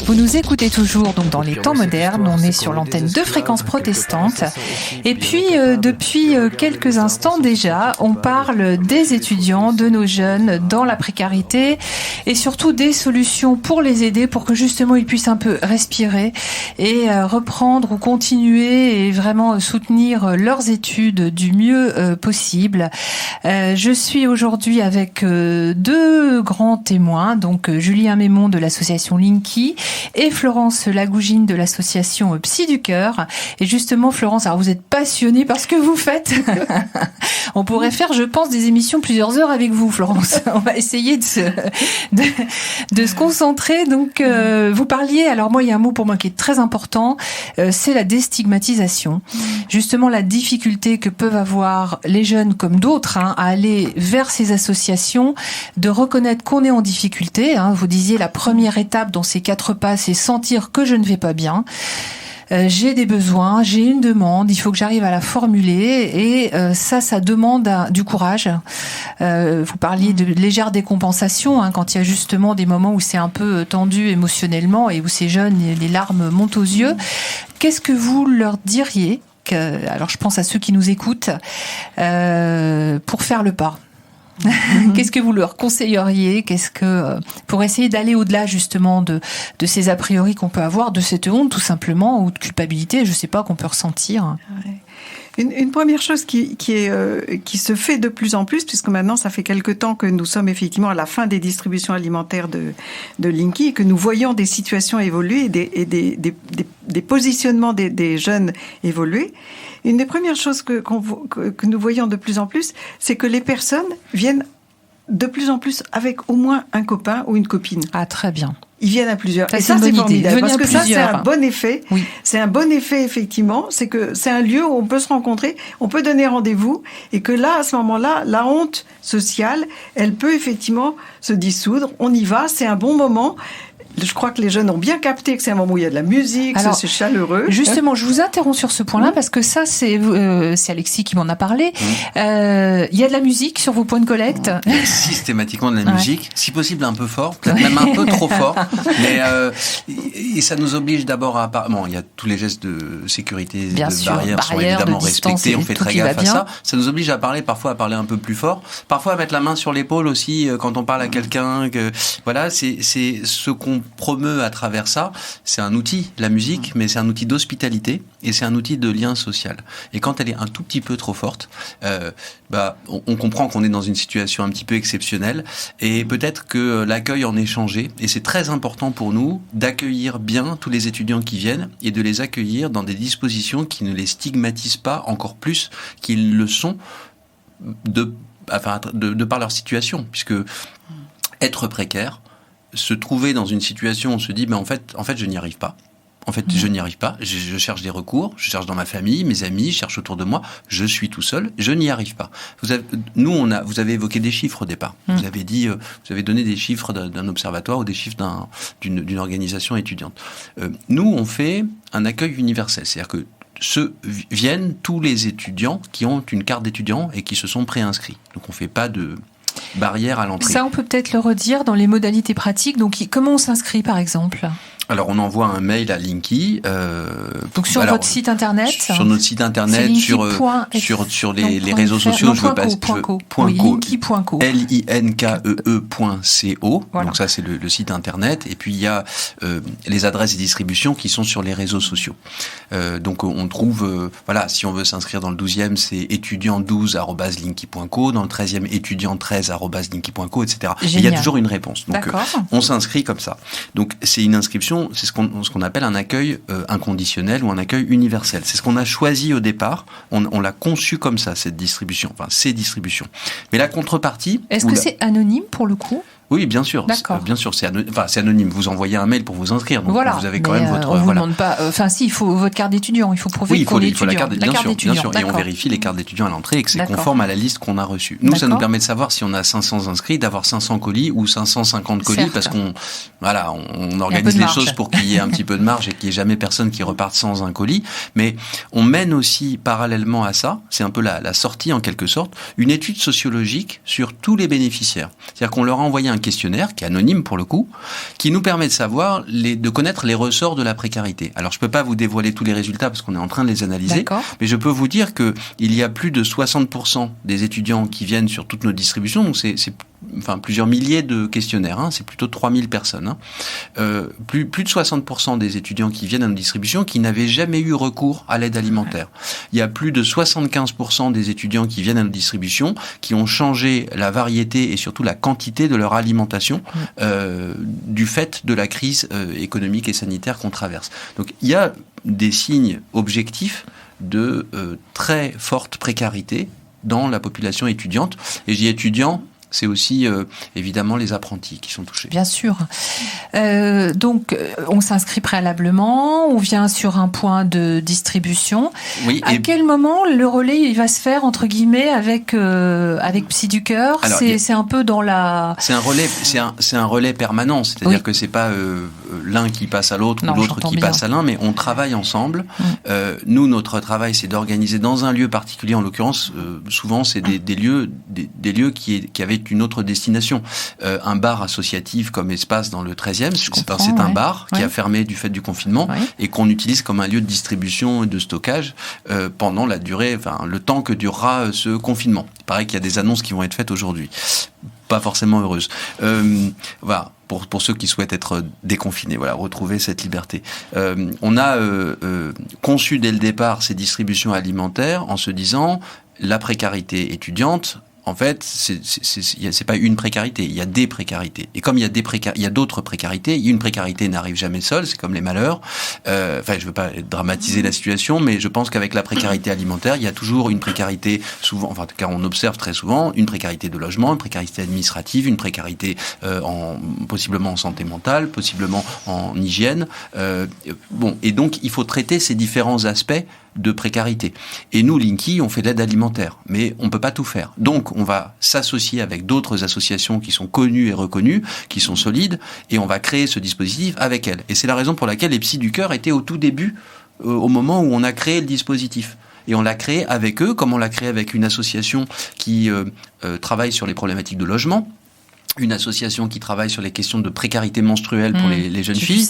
Speaker 2: Vous nous écoutez toujours donc dans les temps modernes, on est sur l'antenne de Fréquence Protestante. Et puis depuis quelques instants déjà, on parle des étudiants, de nos jeunes dans la précarité et surtout des solutions pour les aider pour que justement ils puissent un peu respirer et reprendre ou continuer et vraiment soutenir leurs études du mieux possible. Je suis aujourd'hui avec 2 grands témoins, donc Julien Mémon de l'association Linky et Florence Lagougine de l'association Psy du Cœur. Et justement, Florence, alors vous êtes passionnée par ce que vous faites. On pourrait faire, je pense, des émissions plusieurs heures avec vous, Florence. On va essayer de se concentrer. Donc, vous parliez, alors moi, il y a un mot pour moi qui est très important, c'est la déstigmatisation. Justement, la difficulté que peuvent avoir les jeunes comme d'autres à aller vers ces associations, de reconnaître qu'on est en difficulté. Vous disiez la première étape dans ces 4 pas face et sentir que je ne vais pas bien. J'ai des besoins, j'ai une demande, il faut que j'arrive à la formuler et ça demande du courage. Vous parliez de légère décompensation quand il y a justement des moments où c'est un peu tendu émotionnellement et où ces jeunes, les larmes montent aux yeux. Qu'est-ce que vous leur diriez, alors je pense à ceux qui nous écoutent, pour faire le pas? Qu'est-ce que vous leur conseilleriez? Pour essayer d'aller au-delà justement de ces a priori qu'on peut avoir, de cette honte tout simplement, ou de culpabilité, je sais pas, qu'on peut ressentir?
Speaker 5: Une première chose qui se fait de plus en plus, puisque maintenant ça fait quelque temps que nous sommes effectivement à la fin des distributions alimentaires de Linky et que nous voyons des situations évoluer et des positionnements des jeunes évoluer. Une des premières choses que nous voyons de plus en plus, c'est que les personnes viennent de plus en plus avec au moins un copain ou une copine.
Speaker 2: Ah, très bien.
Speaker 5: Ils viennent à plusieurs.
Speaker 2: Et ça, c'est formidable.
Speaker 5: Parce que ça, c'est un bon effet.
Speaker 2: Oui.
Speaker 5: C'est un bon effet, effectivement. C'est que c'est un lieu où on peut se rencontrer, on peut donner rendez-vous, et que là, à ce moment-là, la honte sociale, elle peut effectivement se dissoudre. On y va, c'est un bon moment. Je crois que les jeunes ont bien capté que c'est un moment où il y a de la musique, c'est chaleureux.
Speaker 2: Justement, je vous interromps sur ce point-là parce que ça, c'est Alexis qui m'en a parlé. Il y a de la musique sur vos points de collecte.
Speaker 4: Il y a systématiquement de la musique, si possible un peu fort, peut-être même un peu trop fort. Mais et ça nous oblige d'abord à... Bon, il y a tous les gestes de sécurité,
Speaker 2: bien
Speaker 4: de
Speaker 2: sûr,
Speaker 4: barrières sont évidemment respectés. On fait très gaffe à ça. Ça nous oblige parfois à parler un peu plus fort. Parfois à mettre la main sur l'épaule aussi quand on parle à quelqu'un. Voilà, c'est ce qu'on promeut à travers ça, c'est un outil, la musique, mais c'est un outil d'hospitalité et c'est un outil de lien social. Et quand elle est un tout petit peu trop forte, on comprend qu'on est dans une situation un petit peu exceptionnelle et peut-être que l'accueil en est changé. Et c'est très important pour nous d'accueillir bien tous les étudiants qui viennent et de les accueillir dans des dispositions qui ne les stigmatisent pas encore plus qu'ils le sont de par leur situation, puisque être précaire, se trouver dans une situation où on se dit, en fait, je n'y arrive pas. En fait, je n'y arrive pas. Je cherche des recours, je cherche dans ma famille, mes amis, je cherche autour de moi. Je suis tout seul, je n'y arrive pas. Vous avez évoqué des chiffres au départ. Vous avez donné des chiffres d'un observatoire ou des chiffres d'une organisation étudiante. Nous, on fait un accueil universel, c'est-à-dire que viennent tous les étudiants qui ont une carte d'étudiant et qui se sont préinscrits. Donc, on fait pas de barrière à l'entrée.
Speaker 2: Ça, on peut peut-être le redire dans les modalités pratiques. Donc, comment on s'inscrit, par exemple ?
Speaker 4: Alors, on envoie un mail à Linky.
Speaker 2: Donc, sur votre site internet.
Speaker 4: Sur notre site internet, sur les réseaux sociaux.
Speaker 2: Linky.co.
Speaker 4: Linkee.co. Voilà. Donc, ça, c'est le site internet. Et puis, il y a les adresses de distribution qui sont sur les réseaux sociaux. Donc, on trouve, si on veut s'inscrire dans le 12e, c'est étudiant12@linky.co. Dans le 13e, étudiant13@linky.co, etc. Et il y a toujours une réponse. Donc, on s'inscrit comme ça. Donc, c'est une inscription. C'est ce qu'on appelle un accueil inconditionnel ou un accueil universel. C'est ce qu'on a choisi au départ. On l'a conçu comme ça, cette distribution, ces distributions. Mais la contrepartie...
Speaker 2: Est-ce que c'est anonyme pour le coup ?
Speaker 4: Oui, bien sûr. Bien sûr, c'est anonyme. Vous envoyez un mail pour vous inscrire. Donc vous avez quand même votre...
Speaker 2: on vous demande pas... il faut votre carte d'étudiant. Il faut prouver qu'on est étudiant.
Speaker 4: La carte d'étudiant. Et on vérifie les cartes d'étudiant à l'entrée et que c'est conforme à la liste qu'on a reçue. Nous, ça nous permet de savoir si on a 500 inscrits, d'avoir 500 colis ou 550 colis, parce qu'on organise les choses pour qu'il y ait un petit peu de marge et qu'il n'y ait jamais personne qui reparte sans un colis. Mais on mène aussi, parallèlement à ça, c'est un peu la sortie en quelque sorte, une étude sociologique sur tous les bénéficiaires. C'est-à-dire qu'on leur a envoyé un questionnaire, qui est anonyme pour le coup, qui nous permet de savoir, de connaître les ressorts de la précarité. Alors, je peux pas vous dévoiler tous les résultats parce qu'on est en train de les analyser, mais je peux vous dire que il y a plus de 60% des étudiants qui viennent sur toutes nos distributions, donc c'est plusieurs milliers de questionnaires, c'est plutôt 3000 personnes. Plus de 60% des étudiants qui viennent à nos distributions qui n'avaient jamais eu recours à l'aide alimentaire. Il y a plus de 75% des étudiants qui viennent à nos distributions qui ont changé la variété et surtout la quantité de leur alimentation du fait de la crise économique et sanitaire qu'on traverse. Donc il y a des signes objectifs de très forte précarité dans la population étudiante. Et je dis étudiant, c'est aussi évidemment les apprentis qui sont touchés.
Speaker 2: Bien sûr. Donc, on s'inscrit préalablement, on vient sur un point de distribution.
Speaker 4: Oui,
Speaker 2: à quel moment le relais il va se faire entre guillemets avec Psy du Cœur ? C'est un peu dans la.
Speaker 4: C'est un relais permanent, c'est-à-dire que c'est pas l'un qui passe à l'autre
Speaker 2: Non,
Speaker 4: ou l'autre
Speaker 2: j'entends
Speaker 4: qui
Speaker 2: bien.
Speaker 4: passe à l'un, mais on travaille ensemble. Nous, notre travail, c'est d'organiser dans un lieu particulier. En l'occurrence, souvent, c'est des lieux qui avaient une autre destination. Un bar associatif comme Espace dans le 13e, c'est un bar qui a fermé du fait du confinement et qu'on utilise comme un lieu de distribution et de stockage pendant la durée, le temps que durera ce confinement. Il paraît qu'il y a des annonces qui vont être faites aujourd'hui. Pas forcément heureuses. Voilà. Pour ceux qui souhaitent être déconfinés, voilà, retrouver cette liberté. On a conçu dès le départ ces distributions alimentaires en se disant la précarité étudiante. En fait, c'est pas une précarité, il y a des précarités. Et comme il y a d'autres précarités, une précarité n'arrive jamais seule, c'est comme les malheurs. Je veux pas dramatiser la situation, mais je pense qu'avec la précarité alimentaire, il y a toujours une précarité, car on observe très souvent, une précarité de logement, une précarité administrative, une précarité possiblement en santé mentale, possiblement en hygiène. Et donc il faut traiter ces différents aspects de précarité. Et nous, Linky, on fait de l'aide alimentaire, mais on peut pas tout faire. Donc, on va s'associer avec d'autres associations qui sont connues et reconnues, qui sont solides, et on va créer ce dispositif avec elles. Et c'est la raison pour laquelle les Psys du Cœur étaient au tout début, au moment où on a créé le dispositif. Et on l'a créé avec eux, comme on l'a créé avec une association qui travaille sur les problématiques de logement, une association qui travaille sur les questions de précarité menstruelle pour les jeunes filles.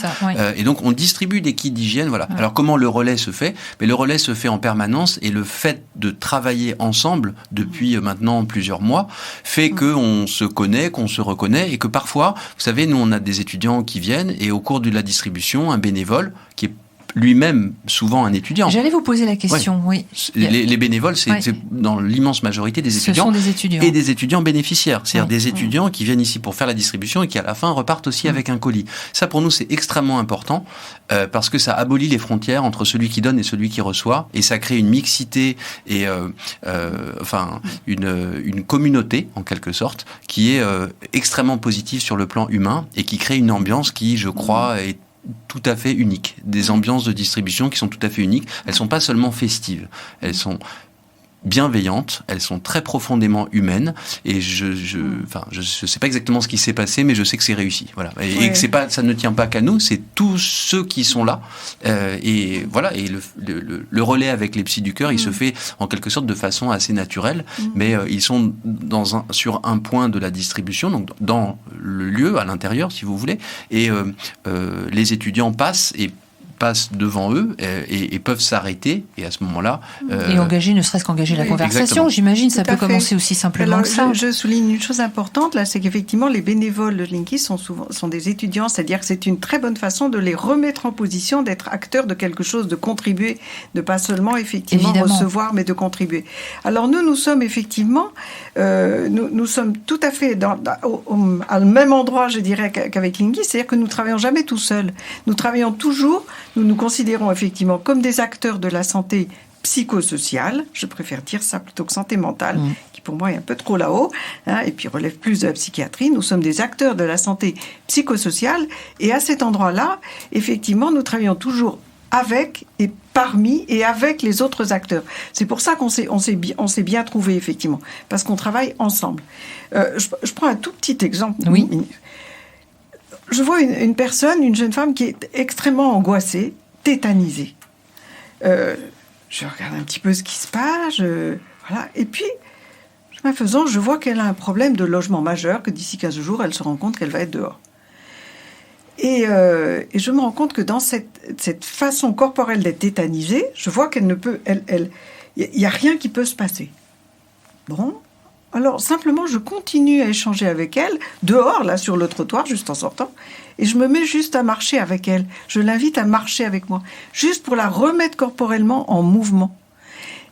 Speaker 4: Et donc, on distribue des kits d'hygiène. Voilà. Alors, comment le relais se fait ? Mais le relais se fait en permanence et le fait de travailler ensemble depuis maintenant plusieurs mois fait qu'on se connaît, qu'on se reconnaît et que parfois, vous savez, nous, on a des étudiants qui viennent et au cours de la distribution, un bénévole qui est lui-même souvent un étudiant.
Speaker 2: J'allais vous poser la question, oui.
Speaker 4: Les bénévoles, c'est dans l'immense majorité des étudiants.
Speaker 2: Ce sont des étudiants.
Speaker 4: Et des étudiants bénéficiaires. C'est-à-dire des étudiants qui viennent ici pour faire la distribution et qui, à la fin, repartent aussi avec un colis. Ça, pour nous, c'est extrêmement important parce que ça abolit les frontières entre celui qui donne et celui qui reçoit. Et ça crée une mixité et une communauté, en quelque sorte, qui est extrêmement positive sur le plan humain et qui crée une ambiance qui, je crois, est tout à fait unique. Des ambiances de distribution qui sont tout à fait uniques. Elles sont pas seulement festives. Elles sont bienveillantes, elles sont très profondément humaines et je sais pas exactement ce qui s'est passé, mais je sais que c'est réussi, voilà. Et que ça ne tient pas qu'à nous, c'est tous ceux qui sont là et voilà. Et le relais avec les Psys du Cœur, il se fait en quelque sorte de façon assez naturelle, mais ils sont sur un point de la distribution, donc dans le lieu à l'intérieur, si vous voulez, et les étudiants passent devant eux et peuvent s'arrêter et à ce moment-là
Speaker 2: et engager, ne serait-ce qu'engager la conversation. Exactement. J'imagine ça peut commencer aussi simplement.
Speaker 5: Alors,
Speaker 2: que ça.
Speaker 5: Je souligne une chose importante là, c'est qu'effectivement les bénévoles de Linky sont des étudiants, c'est-à-dire que c'est une très bonne façon de les remettre en position d'être acteurs de quelque chose, de contribuer, de pas seulement effectivement recevoir, mais de contribuer. Alors nous sommes effectivement, nous sommes tout à fait à le même endroit, je dirais, qu'avec Linky, c'est-à-dire que nous travaillons jamais tout seuls. Nous travaillons toujours. Nous nous considérons effectivement comme des acteurs de la santé psychosociale, je préfère dire ça plutôt que santé mentale, qui pour moi est un peu trop là-haut, et puis relève plus de la psychiatrie. Nous sommes des acteurs de la santé psychosociale, et à cet endroit-là, effectivement, nous travaillons toujours avec et parmi et avec les autres acteurs. C'est pour ça qu'on s'est bien trouvés, effectivement, parce qu'on travaille ensemble. Je prends un tout petit exemple.
Speaker 2: Oui.
Speaker 5: Je vois une personne, une jeune femme qui est extrêmement angoissée, tétanisée. Je regarde un petit peu ce qui se passe, voilà. Et puis, chemin faisant, je vois qu'elle a un problème de logement majeur, que d'ici 15 jours, elle se rend compte qu'elle va être dehors. Et je me rends compte que dans cette façon corporelle d'être tétanisée, je vois qu'elle ne peut... Il n'y a rien qui peut se passer. Bon. Alors, simplement, je continue à échanger avec elle, dehors, là, sur le trottoir, juste en sortant, et je me mets juste à marcher avec elle. Je l'invite à marcher avec moi, juste pour la remettre corporellement en mouvement.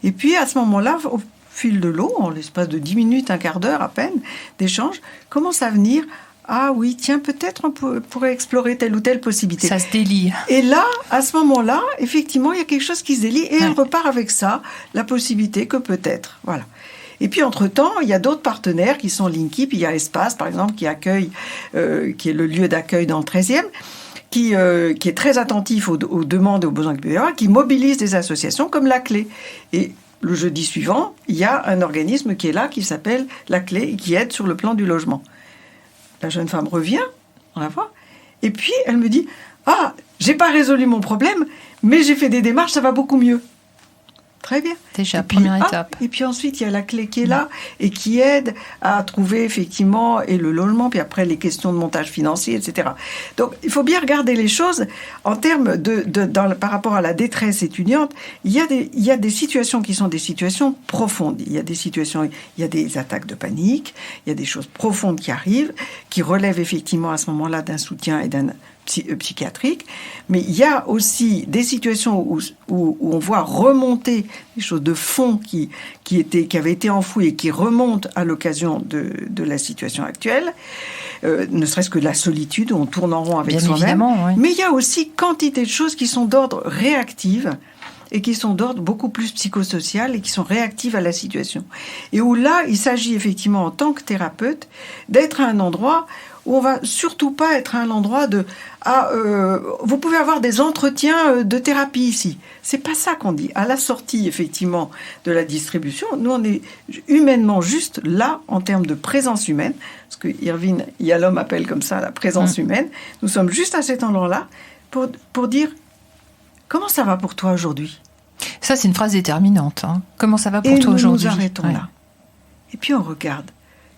Speaker 5: Et puis, à ce moment-là, au fil de l'eau, en l'espace de 10 minutes, un quart d'heure à peine d'échange, commence à venir... Ah oui, tiens, peut-être on pourrait explorer telle ou telle possibilité.
Speaker 2: Ça se délie.
Speaker 5: Et là, à ce moment-là, effectivement, il y a quelque chose qui se délie, et elle repart avec ça, la possibilité que peut-être, voilà. Et puis, entre-temps, il y a d'autres partenaires qui sont Linky, puis il y a Espace, par exemple, qui accueille, qui est le lieu d'accueil dans le 13e, qui est très attentif aux demandes et aux besoins qu'il peut y avoir, qui mobilise des associations comme La Clé. Et le jeudi suivant, il y a un organisme qui est là, qui s'appelle La Clé, et qui aide sur le plan du logement. La jeune femme revient, on la voit, Et puis, elle me dit, j'ai pas résolu mon problème, mais j'ai fait des démarches, ça va beaucoup mieux. Très bien.
Speaker 2: Déjà, première étape.
Speaker 5: Et puis ensuite, il y a la clé qui est là et qui aide à trouver effectivement et le logement, puis après les questions de montage financier, etc. Donc, il faut bien regarder les choses en termes par rapport à la détresse étudiante. Il y a des situations qui sont des situations profondes. Il y a des attaques de panique, il y a des choses profondes qui arrivent, qui relèvent effectivement à ce moment-là d'un soutien et d'un psychiatrique, mais il y a aussi des situations où on voit remonter des choses de fond qui avaient été enfouies et qui remontent à l'occasion de la situation actuelle, ne serait-ce que de la solitude, où on tourne en rond avec soi-même.
Speaker 2: Oui.
Speaker 5: Mais il y a aussi quantité de choses qui sont d'ordre réactif et qui sont d'ordre beaucoup plus psychosocial et qui sont réactives à la situation. Et où là, il s'agit effectivement en tant que thérapeute d'être à un endroit où on va surtout pas être à un endroit vous pouvez avoir des entretiens de thérapie ici. C'est pas ça qu'on dit. À la sortie, effectivement, de la distribution, nous, on est humainement juste là, en termes de présence humaine, ce que Irvine Yalom appelle comme ça, la présence humaine. Nous sommes juste à cet endroit-là pour dire comment ça va pour toi aujourd'hui.
Speaker 2: Ça, c'est une phrase déterminante. Hein. Comment ça va pour toi aujourd'hui?
Speaker 5: Et nous arrêtons là. Et puis on regarde.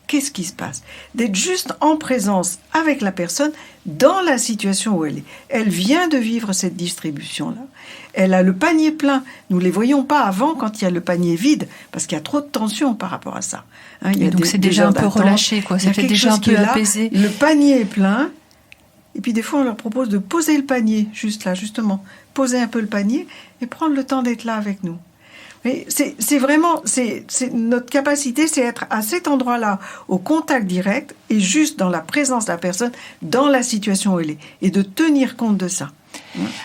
Speaker 5: Qu'est-ce qui se passe? D'être juste en présence avec la personne dans la situation où elle est. Elle vient de vivre cette distribution-là. Elle a le panier plein. Nous ne les voyons pas avant quand il y a le panier vide, parce qu'il y a trop de tension par rapport à ça.
Speaker 2: Il y a donc c'est déjà un peu relâché, quoi. Ça fait déjà un peu apaisé.
Speaker 5: Le panier est plein. Et puis des fois, on leur propose de poser le panier, juste là, justement. Poser un peu le panier et prendre le temps d'être là avec nous. Mais c'est vraiment notre capacité, c'est être à cet endroit-là, au contact direct et juste dans la présence de la personne, dans la situation où elle est, et de tenir compte de ça.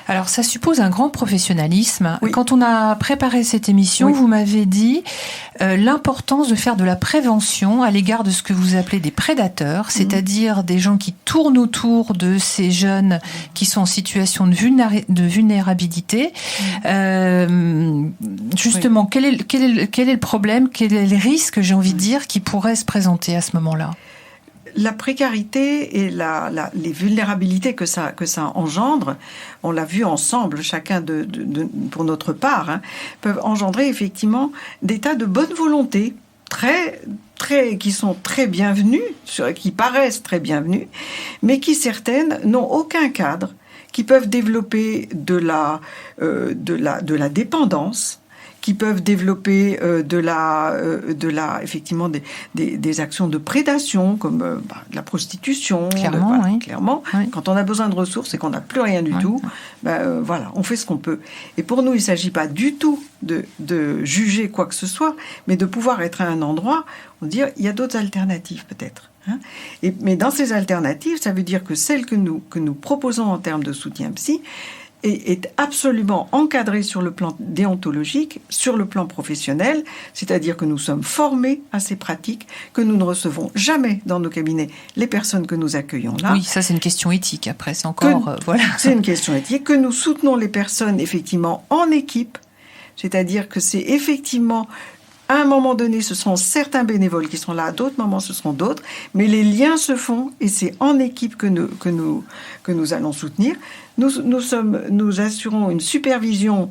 Speaker 2: Alors, ça suppose un grand professionnalisme.
Speaker 5: Oui.
Speaker 2: Quand on a préparé cette émission, vous m'avez dit l'importance de faire de la prévention à l'égard de ce que vous appelez des prédateurs, c'est-à-dire des gens qui tournent autour de ces jeunes qui sont en situation de vulnérabilité. Justement, quel est le problème, quel est le risque, j'ai envie de dire, qui pourrait se présenter à ce moment-là?
Speaker 5: La précarité et les vulnérabilités que ça engendre, on l'a vu ensemble, chacun pour notre part, peuvent engendrer effectivement des tas de bonne volonté qui sont très bienvenues, qui paraissent très bienvenues, mais qui certaines n'ont aucun cadre, qui peuvent développer de la dépendance, qui peuvent développer effectivement des actions de prédation comme de la prostitution.
Speaker 2: Clairement,
Speaker 5: clairement.
Speaker 2: Oui.
Speaker 5: Quand on a besoin de ressources et qu'on n'a plus rien du tout, on fait ce qu'on peut. Et pour nous, il ne s'agit pas du tout de juger quoi que ce soit, mais de pouvoir être à un endroit où dire il y a d'autres alternatives peut-être. Mais dans ces alternatives, ça veut dire que celles que nous proposons en termes de soutien psy est absolument encadré sur le plan déontologique, sur le plan professionnel, c'est-à-dire que nous sommes formés à ces pratiques, que nous ne recevons jamais dans nos cabinets les personnes que nous accueillons là.
Speaker 2: Oui, ça c'est une question éthique, après c'est encore... voilà.
Speaker 5: C'est une question éthique, que nous soutenons les personnes effectivement en équipe, c'est-à-dire que c'est effectivement... À un moment donné, ce seront certains bénévoles qui seront là, à d'autres moments, ce seront d'autres, mais les liens se font et c'est en équipe que nous allons soutenir. Nous assurons une supervision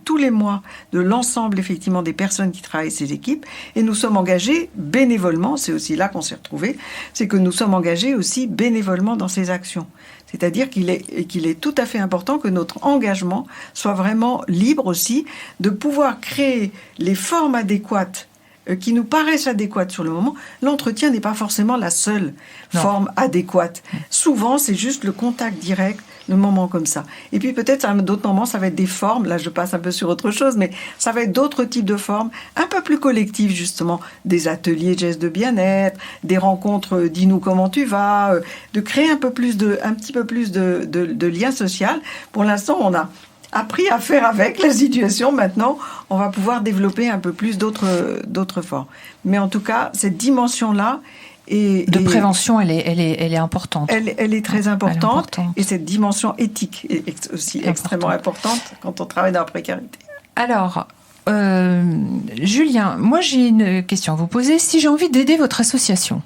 Speaker 5: tous les mois de l'ensemble effectivement des personnes qui travaillent ces équipes et nous sommes engagés bénévolement, c'est aussi là qu'on s'est retrouvés, c'est que nous sommes engagés aussi bénévolement dans ces actions. C'est-à-dire qu'il est tout à fait important que notre engagement soit vraiment libre aussi de pouvoir créer les formes adéquates qui nous paraissent adéquates sur le moment. L'entretien n'est pas forcément la seule forme adéquate. Souvent, c'est juste le contact direct, le moment comme ça. Et puis peut-être à d'autres moments, ça va être des formes, là je passe un peu sur autre chose, mais ça va être d'autres types de formes, un peu plus collectives justement, des ateliers de gestes de bien-être, des rencontres dis-nous comment tu vas, de créer un petit peu plus de lien social. Pour l'instant, on a appris à faire avec la situation. Maintenant, on va pouvoir développer un peu plus d'autres formes. Mais en tout cas, cette dimension-là
Speaker 2: de prévention, elle est importante.
Speaker 5: Elle est très importante. Et cette dimension éthique est aussi extrêmement importante quand on travaille dans la précarité.
Speaker 2: Alors, Julien, moi j'ai une question à vous poser. Si j'ai envie d'aider votre association,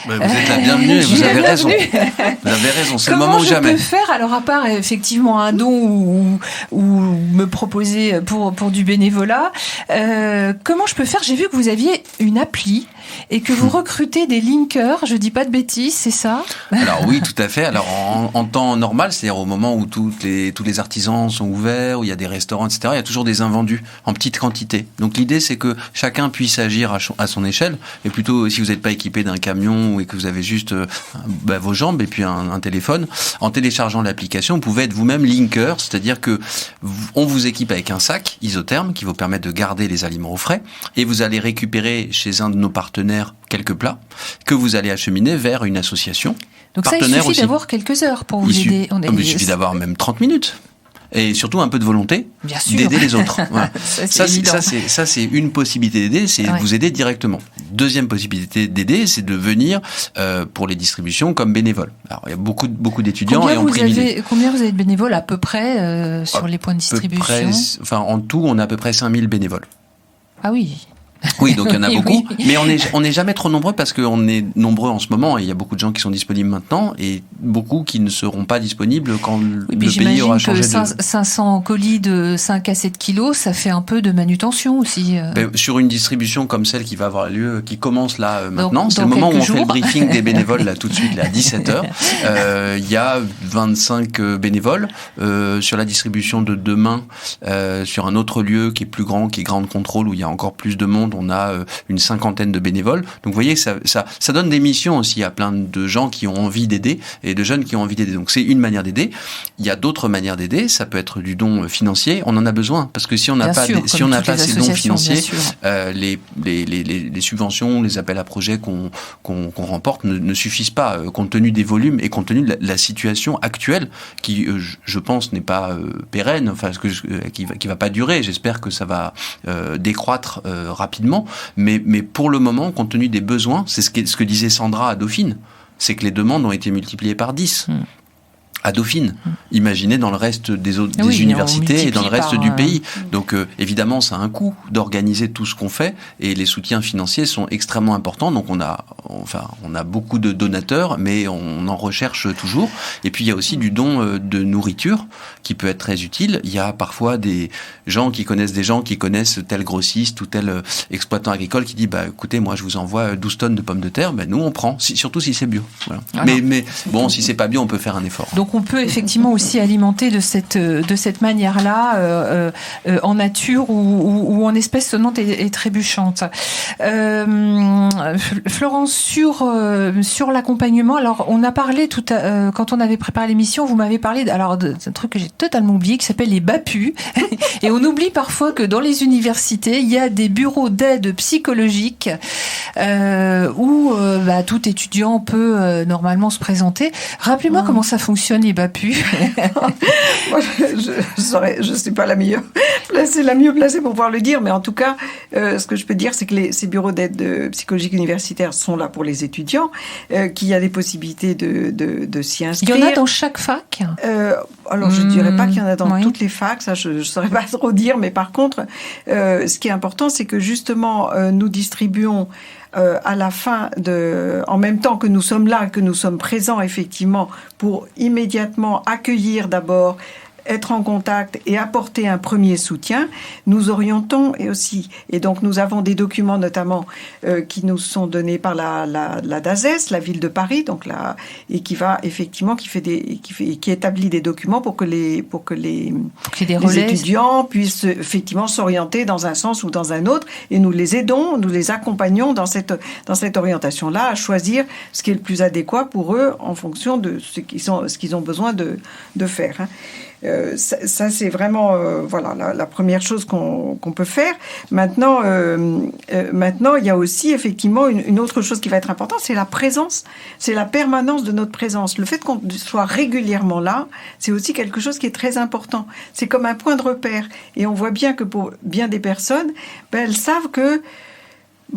Speaker 4: Vous êtes la bienvenue et vous avez raison. Vous avez raison, c'est le moment ou jamais.
Speaker 2: Comment je peux faire, alors à part effectivement un don ou me proposer pour du bénévolat, comment je peux faire? J'ai vu que vous aviez une appli et que vous recrutez des linkers, je dis pas de bêtises, c'est ça?
Speaker 4: Alors oui, tout à fait. Alors en temps normal, c'est-à-dire au moment où tous les artisans sont ouverts, où il y a des restaurants, etc., il y a toujours des invendus en petite quantité. Donc l'idée, c'est que chacun puisse agir à son échelle, et plutôt si vous n'êtes pas équipé d'un camion et que vous avez juste vos jambes et puis un téléphone, en téléchargeant l'application, vous pouvez être vous-même linker, c'est-à-dire que on vous équipe avec un sac isotherme qui vous permet de garder les aliments au frais, et vous allez récupérer chez un de nos partenaires quelques plats que vous allez acheminer vers une association.
Speaker 2: Donc ça, il suffit d'avoir quelques heures pour vous aider.
Speaker 4: Il suffit d'avoir même 30 minutes. Et surtout un peu de volonté d'aider les autres. Voilà. Ça, c'est une possibilité d'aider, c'est vous aider directement. Deuxième possibilité d'aider, c'est de venir pour les distributions comme bénévole. Alors, il y a beaucoup d'étudiants et on privilégie.
Speaker 2: Combien vous avez de bénévoles à peu près sur les points de distribution?
Speaker 4: En tout, on a à peu près 5000 bénévoles.
Speaker 2: Ah oui.
Speaker 4: Oui, donc il y en a beaucoup,
Speaker 2: oui.
Speaker 4: Mais on n'est jamais trop nombreux parce qu'on est nombreux en ce moment et il y a beaucoup de gens qui sont disponibles maintenant et beaucoup qui ne seront pas disponibles quand le pays aura changé.
Speaker 2: J'imagine que 500 colis de 5 à 7 kilos, ça fait un peu de manutention aussi.
Speaker 4: Sur une distribution comme celle qui va avoir lieu, qui commence là maintenant, c'est le moment où on fait le briefing des bénévoles là tout de suite, là, à 17h. Il y a 25 bénévoles sur la distribution de demain, sur un autre lieu qui est plus grand, qui est Grande Contrôle, où il y a encore plus de monde. On a une 50aine de bénévoles. Donc vous voyez, ça donne des missions aussi à plein de gens qui ont envie d'aider et de jeunes qui ont envie d'aider. Donc c'est une manière d'aider. Il y a d'autres manières d'aider. Ça peut être du don financier. On en a besoin parce que si on n'a pas ces dons financiers, les subventions, les appels à projets qu'on remporte ne suffisent pas compte tenu des volumes et compte tenu de la situation actuelle qui, je pense, n'est pas pérenne, enfin qui va pas durer. J'espère que ça va décroître rapidement. Mais pour le moment, compte tenu des besoins, c'est ce que disait Sandra à Dauphine, c'est que les demandes ont été multipliées par 10. À Dauphine. Imaginez dans le reste des universités et dans le reste du pays. Donc évidemment, ça a un coût d'organiser tout ce qu'on fait et les soutiens financiers sont extrêmement importants. Donc on a beaucoup de donateurs, mais on en recherche toujours. Et puis il y a aussi du don de nourriture qui peut être très utile. Il y a parfois des gens qui connaissent tel grossiste ou tel exploitant agricole qui dit écoutez, moi je vous envoie 12 tonnes de pommes de terre. Nous on prend, surtout si c'est bio. Voilà. Mais bon, si c'est pas bio, on peut faire un effort.
Speaker 2: Donc on peut effectivement aussi alimenter de cette manière-là en nature ou en espèces sonnantes et trébuchantes. Florence, sur l'accompagnement, alors on a parlé quand on avait préparé l'émission, vous m'avez parlé d'un truc que j'ai totalement oublié qui s'appelle les BAPU. Et on oublie parfois que dans les universités, il y a des bureaux d'aide psychologique où tout étudiant peut normalement se présenter. Rappelez-moi comment ça fonctionne les BAPU.
Speaker 5: Moi, je suis pas la mieux placée pour pouvoir le dire, mais en tout cas, ce que je peux dire, c'est que ces bureaux d'aide psychologique universitaire sont là pour les étudiants, qu'il y a des possibilités de s'y inscrire.
Speaker 2: Il y en a dans chaque fac?
Speaker 5: Alors, je dirais pas qu'il y en a dans toutes les facs, ça je saurais pas trop dire, mais par contre, ce qui est important, c'est que justement, nous distribuons à la fin en même temps que nous sommes là, que nous sommes présents effectivement pour immédiatement accueillir d'abord, être en contact et apporter un premier soutien, nous orientons et donc nous avons des documents notamment qui nous sont donnés par la DAZES, la ville de Paris, donc et qui établit des documents pour que les étudiants puissent effectivement s'orienter dans un sens ou dans un autre, et nous les aidons, nous les accompagnons dans cette orientation-là à choisir ce qui est le plus adéquat pour eux en fonction de ce qu'ils ont besoin de faire. Ça c'est vraiment la première chose qu'on peut faire. Maintenant, il y a aussi effectivement une autre chose qui va être importante, c'est la présence, c'est la permanence de notre présence. Le fait qu'on soit régulièrement là, c'est aussi quelque chose qui est très important. C'est comme un point de repère. Et on voit bien que pour bien des personnes, elles savent que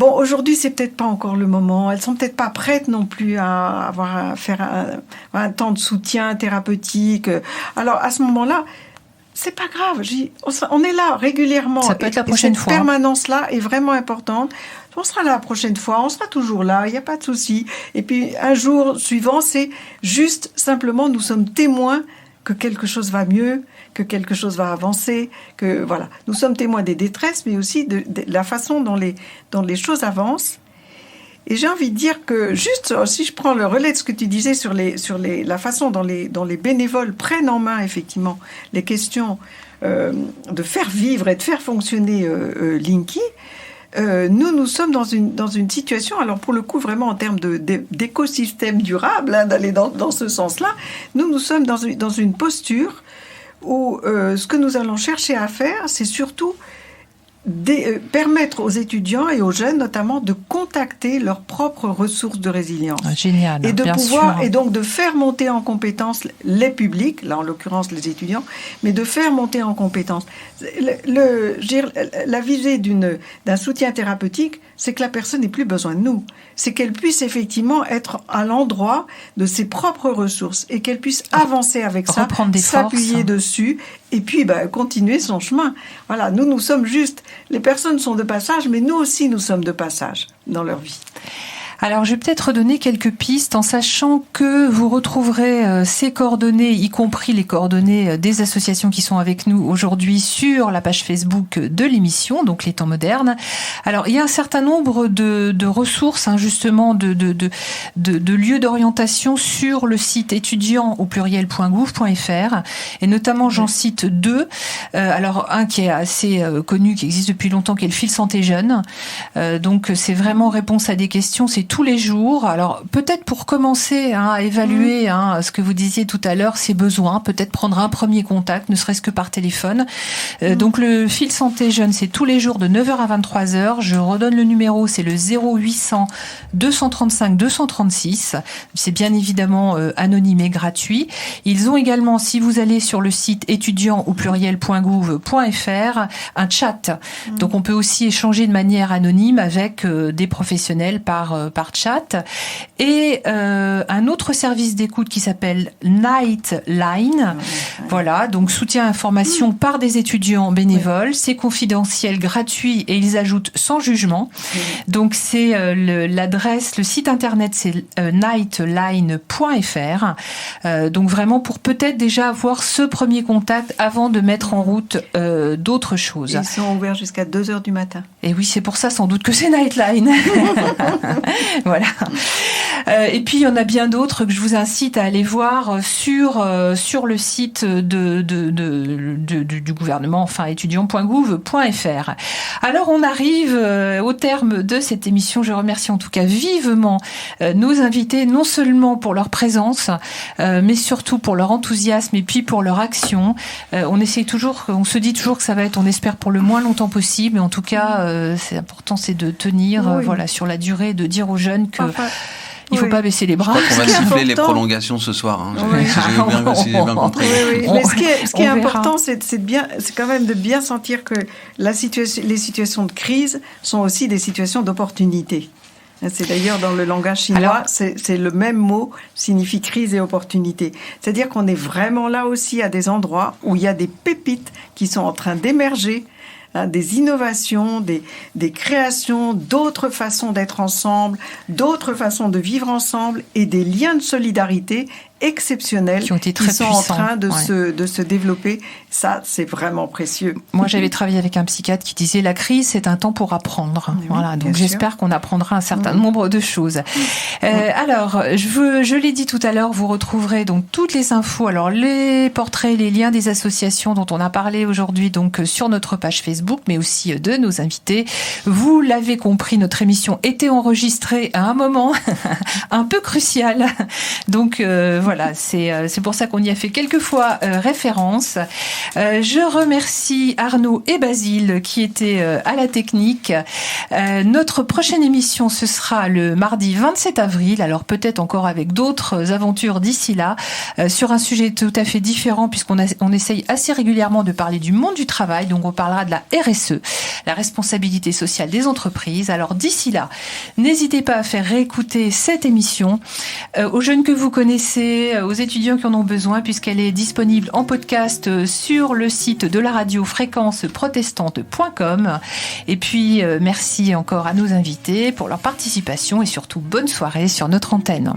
Speaker 5: aujourd'hui, c'est peut-être pas encore le moment. Elles sont peut-être pas prêtes non plus à faire un temps de soutien thérapeutique. Alors, à ce moment-là, c'est pas grave. On est là régulièrement.
Speaker 2: Ça peut être la prochaine fois.
Speaker 5: Cette permanence-là est vraiment importante. On sera là la prochaine fois, on sera toujours là, il n'y a pas de souci. Et puis, un jour suivant, c'est juste, simplement, nous sommes témoins que quelque chose va mieux, que quelque chose va avancer, que voilà. Nous sommes témoins des détresses, mais aussi de la façon dont les choses avancent. Et j'ai envie de dire que, juste, si je prends le relais de ce que tu disais sur la façon dont les bénévoles prennent en main, effectivement, les questions de faire vivre et de faire fonctionner Linky, nous sommes dans une situation, alors pour le coup vraiment en termes d'écosystème durable, d'aller dans ce sens-là, nous sommes dans une posture où ce que nous allons chercher à faire, c'est surtout permettre aux étudiants et aux jeunes notamment de contacter leurs propres ressources de résilience.
Speaker 2: Génial,
Speaker 5: et de
Speaker 2: bien
Speaker 5: pouvoir
Speaker 2: sûr.
Speaker 5: Et donc de faire monter en compétence les publics, là en l'occurrence les étudiants, mais de faire monter en compétence. La visée d'un soutien thérapeutique, c'est que la personne n'ait plus besoin de nous. C'est qu'elle puisse effectivement être à l'endroit de ses propres ressources et qu'elle puisse avancer avec ça, s'appuyer dessus et puis continuer son chemin. Voilà, nous sommes juste, les personnes sont de passage, mais nous aussi nous sommes de passage dans leur vie.
Speaker 2: Alors, je vais peut-être redonner quelques pistes en sachant que vous retrouverez ces coordonnées, y compris les coordonnées des associations qui sont avec nous aujourd'hui sur la page Facebook de l'émission, donc Les Temps Modernes. Alors, il y a un certain nombre de ressources, justement, de lieux d'orientation sur le site étudiant@gouv.fr et notamment, j'en cite deux. Alors, un qui est assez connu, qui existe depuis longtemps, qui est le Fil Santé Jeune. Donc, c'est vraiment réponse à des questions, c'est tous les jours. Alors peut-être pour commencer à évaluer ce que vous disiez tout à l'heure, ses besoins, peut-être prendre un premier contact, ne serait-ce que par téléphone. Donc le Fil Santé Jeune, c'est tous les jours de 9h à 23h. Je redonne le numéro, c'est le 0800 235 236. C'est bien évidemment anonyme et gratuit. Ils ont également, si vous allez sur le site étudiant@gouv.fr, un chat. Donc on peut aussi échanger de manière anonyme avec des professionnels par chat. Et un autre service d'écoute qui s'appelle Nightline. Voilà, donc soutien information par des étudiants bénévoles. C'est confidentiel, gratuit et ils ajoutent sans jugement. Donc c'est l'adresse, le site internet, c'est nightline.fr. Donc vraiment pour peut-être déjà avoir ce premier contact avant de mettre en route d'autres choses.
Speaker 5: Ils sont ouverts jusqu'à 2h du matin.
Speaker 2: Et oui, c'est pour ça sans doute que c'est Nightline. Voilà. Et puis il y en a bien d'autres que je vous incite à aller voir sur le site du gouvernement, enfin étudiant.gouv.fr. Alors on arrive au terme de cette émission. Je remercie en tout cas vivement nos invités, non seulement pour leur présence, mais surtout pour leur enthousiasme et puis pour leur action. On se dit toujours que ça va être, on espère, pour le moins longtemps possible, mais en tout cas c'est important, c'est de tenir sur la durée, de dire aux jeunes que il faut pas baisser les bras.
Speaker 4: Je crois qu'on va siffler les prolongations ce soir. Si j'ai bien compris.
Speaker 5: Mais ce qui est important, c'est quand même de bien sentir que les situations de crise sont aussi des situations d'opportunité. C'est d'ailleurs dans le langage chinois, c'est le même mot, signifie crise et opportunité. C'est-à-dire qu'on est vraiment là aussi à des endroits où il y a des pépites qui sont en train d'émerger, des innovations, des créations, d'autres façons d'être ensemble, d'autres façons de vivre ensemble et des liens de solidarité exceptionnels
Speaker 2: qui sont
Speaker 5: en train de se développer. Ça, c'est vraiment précieux.
Speaker 2: Moi, j'avais travaillé avec un psychiatre qui disait la crise, c'est un temps pour apprendre. Voilà, donc j'espère qu'on apprendra un certain nombre de choses. Alors, je l'ai dit tout à l'heure, vous retrouverez donc toutes les infos, alors les portraits, les liens des associations dont on a parlé aujourd'hui, donc sur notre page Facebook, mais aussi de nos invités. Vous l'avez compris, notre émission était enregistrée à un moment un peu crucial. Donc voilà, c'est pour ça qu'on y a fait quelques fois référence. Je remercie Arnaud et Basile qui étaient à la technique. Notre prochaine émission, ce sera le mardi 27 avril, alors peut-être encore avec d'autres aventures d'ici là, sur un sujet tout à fait différent puisqu'on essaye assez régulièrement de parler du monde du travail, donc on parlera de la RSE, la responsabilité sociale des entreprises. Alors d'ici là, n'hésitez pas à faire réécouter cette émission aux jeunes que vous connaissez, aux étudiants qui en ont besoin, puisqu'elle est disponible en podcast sur le site de la radio fréquenceprotestante.com. Et puis merci encore à nos invités pour leur participation et surtout bonne soirée sur notre antenne.